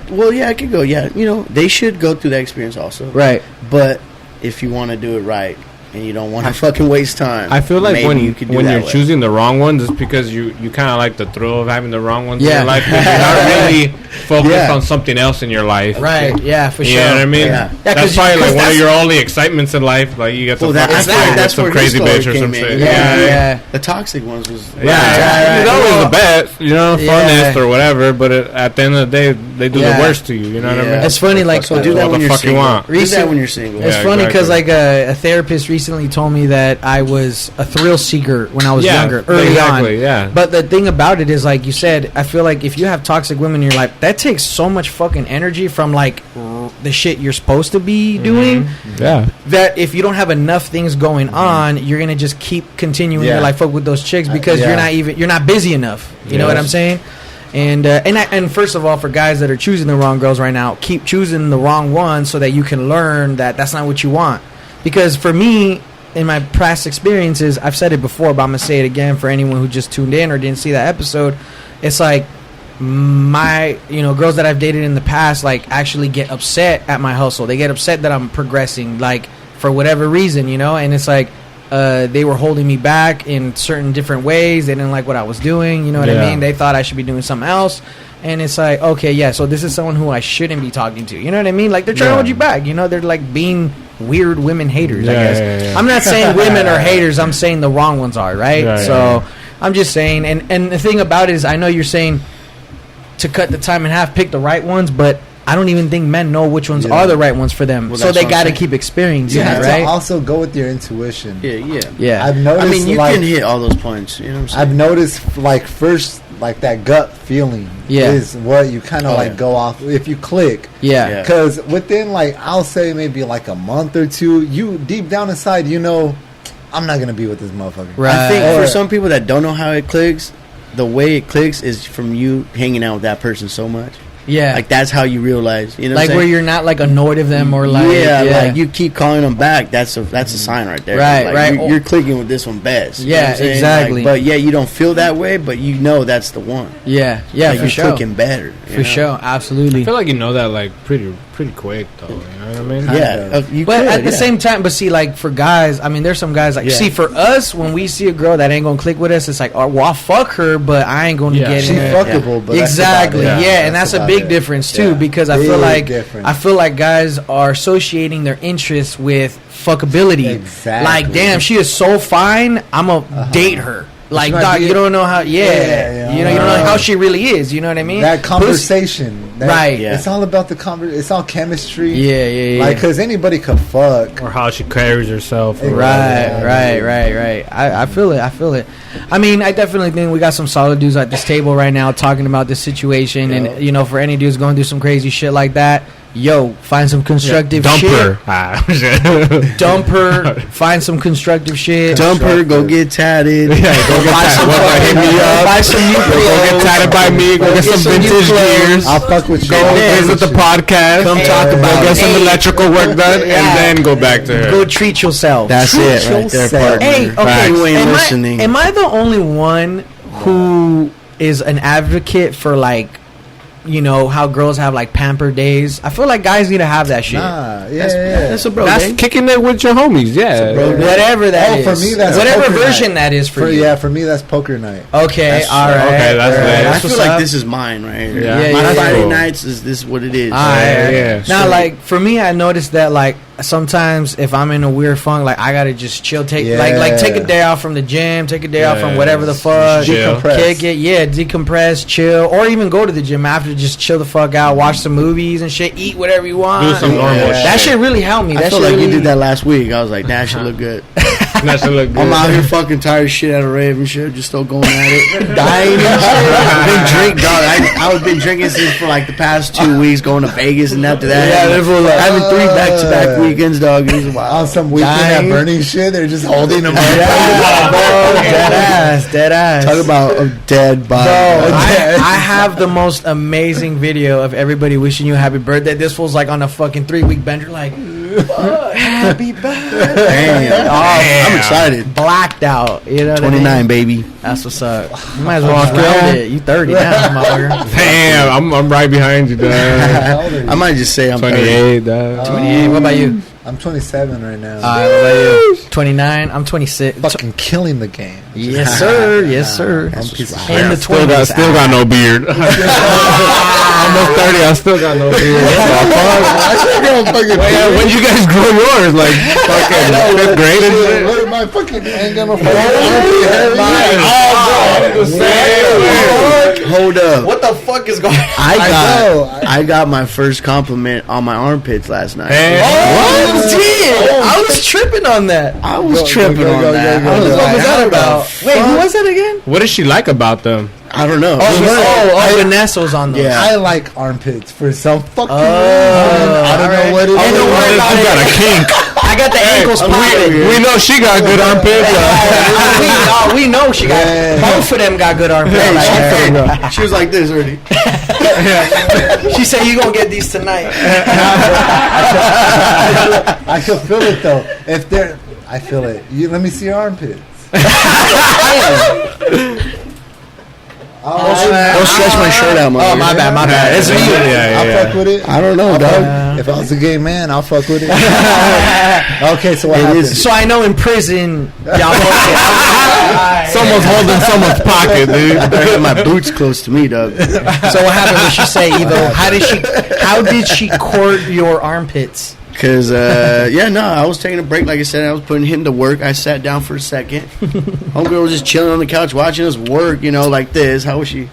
could go. Yeah, you know, they should go through that experience also. Right. But if you want to do it right and you don't want to fucking waste time, I feel like maybe when you could do when that you're way. choosing the wrong ones, it's because you kind of like the thrill of having the wrong ones in Yeah. your life. But you're not really focused Yeah. on something else in your life. Right. Yeah, for You sure. know what I mean? Yeah. Yeah, That's 'cause probably you- like 'cause one of that's- your only excitements in life. Like you get to Well, that, I fucking feel like with that's some where crazy his bitch story or some came in. shit. Yeah. The toxic ones was Yeah, it's always the best, Yeah. funnest or whatever. But at the end of the day, they do Yeah. the worst to you. You know what I Yeah. mean? It's funny, like So do What that the when you're fuck you single. want? Do that when you're single. It's Yeah, funny because exactly. like a therapist recently told me that I was a thrill seeker when I was Yeah, younger, early exactly, on. yeah. But the thing about it is, like you said, I feel like if you have toxic women in your life, that takes so much fucking energy from like the shit you're supposed to be doing. Yeah. That if you don't have enough things going on, you're gonna just keep continuing to Yeah. like fuck with those chicks because Yeah. you're not busy enough. You know what Yes. I'm saying? And first of all, for guys that are choosing the wrong girls right now, keep choosing the wrong ones so that you can learn that that's not what you want. Because for me, in my past experiences, I've said it before, but I'm gonna say it again for anyone who just tuned in or didn't see that episode. It's like my girls that I've dated in the past like actually get upset at my hustle. They get upset that I'm progressing, like for whatever reason, and it's like they were holding me back in certain different ways. They didn't like what I was doing, you know what I Yeah. mean? They thought I should be doing something else. And it's like, okay, yeah, so this is someone who I shouldn't be talking to. You know what I mean? Like, they're trying to hold you back. They're like being weird women haters, I Yeah, guess. yeah, yeah. I'm not saying women are haters. I'm saying the wrong ones are, right? Yeah, so yeah. I'm just saying. And the thing about it is, I know you're saying to cut the time in half, pick the right ones, but I don't even think men know which ones are the right ones for them. Well, so that's they what I'm got to saying. keep experiencing You have it, to right? also go with your intuition. Yeah. I've I noticed. mean, you like, can hit all those points. You know what I'm saying? I've noticed like first like that gut feeling Yeah. is what you kind of Oh, yeah. go off if you click. Yeah. Yeah. Because within like I'll say maybe like a month or two, you deep down inside I'm not gonna be with this motherfucker. Right. I think Or- for some people that don't know how it clicks, the way it clicks is from you hanging out with that person so much. Yeah, like that's how you realize, you know, like where you're not like annoyed of them or like like you keep calling them back. That's a sign right there. Right, like right. You're clicking with this one best. Yeah, you know exactly. Like, but yeah, you don't feel that way, but you know that's the one. Yeah, like for you're sure. clicking better. For sure, absolutely. I feel like you know that like pretty quick though. You know what I mean? Yeah, but at the same time, but see, like for guys, I mean, there's some guys like see for us when we see a girl that ain't gonna click with us, it's like, oh, well, I'll fuck her, but I ain't gonna get she's in. fuckable, but exactly, that's about it. and that's a big difference too, because I feel like guys are associating their interests with fuckability. Exactly. Like, damn, she is so fine, I'm gonna date her. Like, dog, you don't know how. You know, you don't know how she really is. You know what I mean? That conversation, right? Yeah. It's all about the conversation. It's all chemistry. Yeah. Like, because anybody could fuck, or how she carries herself. Right. I feel it. I mean, I definitely think we got some solid dudes at this table right now talking about this situation, and you know, for any dudes going through some crazy shit like that. Yo, find some constructive shit. Dump her. Find some constructive shit. Dump her. Go get tatted. Go get some hit me up. Buy some new clothes. Go get tatted by me. Go get some vintage gears. I'll fuck with you. Go visit the podcast. Come talk about it. Get some electrical work done, and then go back to her. Go treat yourself. That's it right there, partner. Hey, okay. You ain't listening. Am I the only one who is an advocate for like, you know, how girls have like pamper days? I feel like guys need to have that shit. That's a bro. That's kicking it with your homies. Yeah, whatever that is. For me, that's whatever version that is for you. Yeah, for me, that's poker night. Okay, all right. Okay, that's I feel like this is mine, right? Yeah, my Friday nights is this what it is. Yeah. Now, like for me, I noticed that like sometimes if I'm in a weird funk, like I gotta just chill, take a day off from the gym, take a day off from whatever the fuck, kick it, decompress, chill, or even go to the gym after, just chill the fuck out, watch some movies and shit, eat whatever you want. Do some normal shit. That shit really helped me. I feel like you did that last week. I was like, that should look good. That should look good. I'm out here fucking tired of shit at a rave and shit, just still going at it, dying and shit. I've been drinking since for like the past 2 weeks, going to Vegas and after that, having 3 back-to-back weekends, dog. It was wild. On some weekend at burning shit, they're just holding them up. Dead ass. Talk about a dead body. I have the most amazing video of everybody wishing you a happy birthday. This was like on a fucking 3-week bender, like, happy birthday. Damn. I'm excited. Blacked out. You know what 29, I mean? baby. That's what's up. You might as well just round it. You 30 now, motherfucker. Damn, I'm right behind you, dog. I might just say I'm 28, dog. 28. What about you? I'm 27 right now. What about you? 29. I'm 26. Fucking killing the game. Yes, sir. Yes, sir. I'm piece of In the Still 20s. got no beard. Almost 30. I still got no beard. When did you guys grow yours? Like fucking 5th grade and shit? What am I fucking ain't gonna Hold up. What the fuck is going on? I got my first compliment on my armpits last night. Hey. I was tripping on that. I was tripping on that. What was that about? Wait, who was that again? What does she like about them? I don't know. Vanessa was on those. Yeah. I like armpits for some fucking reason. I don't know what it is. Don't worry about You it. got a kink. I got the ankles popping. We know she got good armpits. We know she got. Both of them got good armpits. She was like this already. She said, "You gonna get these tonight." I can feel it though. If they're, I feel it. Let me see your armpits. Don't stretch my shirt out, Oh, my bad. It's me. I'll fuck with it. I don't know, dog. If I was a gay man, I'll fuck with it. Okay, so what It happened? is- So I know in prison, y'all. Someone's holding someone's pocket, dude. I had my boots close to me, dog. So what happened? Did she say, Evo? How did she court your armpits? Cause I was taking a break. Like I said, I was putting him to work. I sat down for a second. Homegirl was just chilling on the couch watching us work. You know, like this. How was she?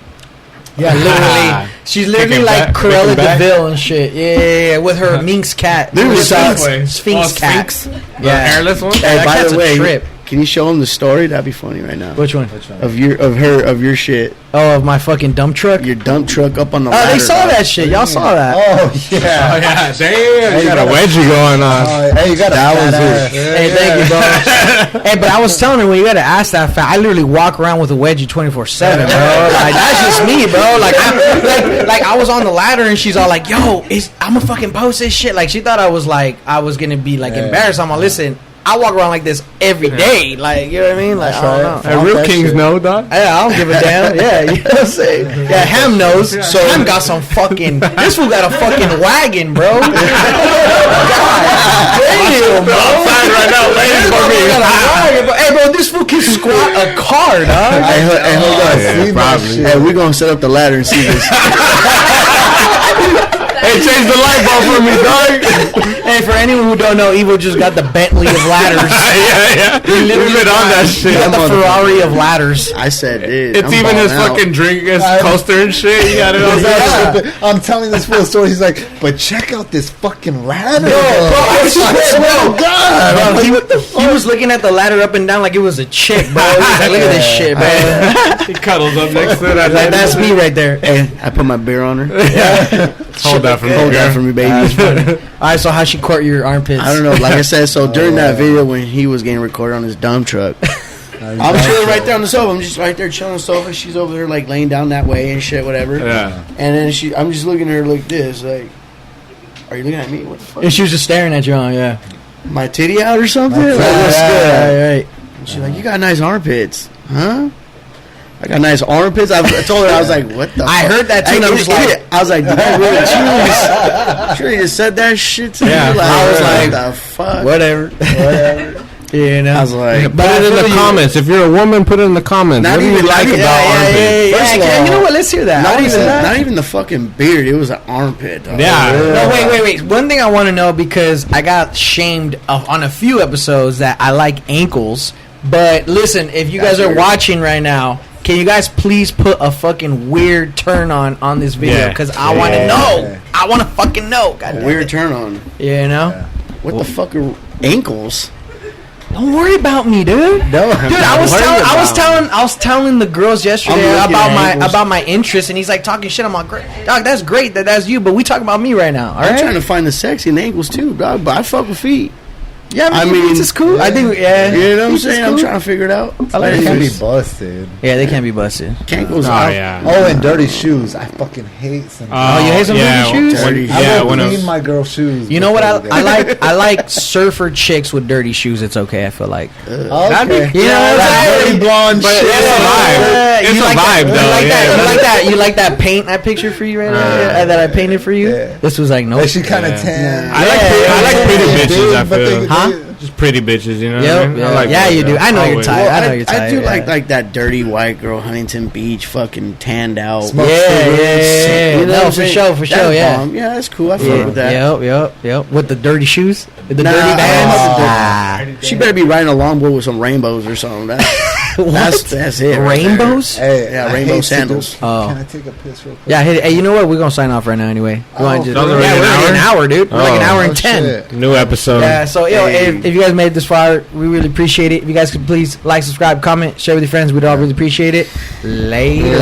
Yeah, literally. She's literally like Cruella DeVille and shit. Yeah, with her minx cat. Dude, Sphinx cat. Yeah, hairless one. Hey, That by cat's the a way, trip. Can you show him the story? That'd be funny right now. Which one? Of your shit. Oh, of my fucking dump truck. Your dump truck up on the ladder. Oh, they saw that shit. Y'all saw that. Oh yeah. Oh yeah, damn! You got a wedgie going on. Hey, you got That was ass. Hey, thank you, bro. Hey, but I was telling her when you got to ask that fat, I literally walk around with a wedgie 24/7, bro. Like that's just me, bro. Like I was on the ladder and she's all like, "Yo, I'm gonna fucking post this shit." Like she thought I was gonna be like embarrassed. I'm like, listen. I walk around like this every day. Like, you know what I mean? Like, I don't know. And real kings know, dog. Yeah, I don't give a damn. Yeah, you know what I'm saying? Yeah, Ham knows. So Ham got some fucking. This fool got a fucking wagon, bro. God damn, bro. Outside right now, ladies for me. Hey, bro, this fool can squat a car, dog. Hey, hold on. Yeah, probably. Hey, we're gonna set up the ladder and see this. Hey, change the light bulb for me, dog. Hey, for anyone who don't know, Evo just got the Bentley of ladders. Yeah. He literally been on that shit. He got the Ferrari of ladders. I said, dude. It's even his fucking drink, his coaster and shit. He got it on Yeah. I'm telling this full story. He's like, but check out this fucking ladder. Bro, I swear, bro. God. Bro, he was looking at the ladder up and down like it was a chick, bro. He was like, look at this shit, man. He cuddles up next to it. Like, that's me right there. Hey, I put my beer on her. Hold that for me, Hold that girl. for me, baby. Alright, so how she court your armpits? I don't know. Like I said, so during that video when he was getting recorded on his dump truck, I'm chilling right there on the sofa. I'm just right there chilling on the sofa. She's over there like laying down that way and shit, whatever. Yeah. And then I'm just looking at her like this, like, are you looking at me? What the fuck? And she was just staring at you, yeah. My titty out or something? Like, what's good? And she's like, you got nice armpits, huh? I got nice armpits. I told her, I was like, what the I fuck? heard that too, and I'm just like, I was like, did I really choose? Sure, you just said that shit to me. Yeah, Like, I was like, what the fuck? whatever. You know? I was like, Put it in the comments. If you're a woman, put it in the comments. What do you like about armpits? First of Yeah, all, you know what? Let's hear that. not even the fucking beard. It was an armpit. Dog. Yeah. No, wait. One thing I want to know, because I got shamed on a few episodes that I like ankles. But listen, if you guys are watching right now, can you guys please put a fucking weird turn on this video? Because I want to know. I want to fucking know. God damn Weird it. turn on. You know? What the fuck are ankles? Don't worry about me, dude. No, Dude, I was telling the girls yesterday about my interest, and he's like talking shit. I'm like, great, dog, that's great that's you, but we talking about me right now. All I'm right? trying to find the sexy in ankles too, dog. But I fuck with feet. Yeah, I mean, it's cool. I think, You know what I'm Feet is saying? cool. I'm trying to figure it out. I like They can be feet. busted. Yeah, they can't be busted. Cankles Oh, out. yeah. Oh, and dirty shoes. I fucking hate some. Oh, you hate some dirty shoes? Dirty. I Yeah, will when clean my girl's shoes. You know what I before they- like? I like surfer chicks with dirty shoes. It's okay. I feel like. Okay. You know what I'm That saying? dirty blonde But shit. it's a vibe. It's You a like vibe, that, though. You like that? Yeah. You like that? You like that paint I pictured for you right now? That I painted for you? Yeah. This was like, nope. Like she kind of tan. I like pretty bitches, I But feel. Huh? Just pretty bitches, you know what I Yep, mean? yeah. I like Yeah, that, you do. though. I know you're Always. tight. I know you're I tight. do yeah. like that dirty white girl, Huntington Beach, fucking tanned out. Smoke Yeah. You know No, what I'm for saying? sure, That's yeah. bomb. Yeah, that's cool. I fuck with that. Yep. With the dirty shoes? With the Nah, dirty I bands? don't know She better be riding a longboard with some rainbows or something. That's it. right Rainbows? Hey, Yeah, I rainbow hate to sandals. do- Oh. Can I take a piss real quick? Yeah, hey, you know what? We're going to sign off right now anyway. You wanna Oh, just- That was already yeah, an we're already an hour? hour, dude. We're like an Oh. hour Oh, and 10. shit. New episode. Yeah, so Hey. if you guys made it this far, we really appreciate it. If you guys could please like, subscribe, comment, share with your friends, we'd all really appreciate it. Later.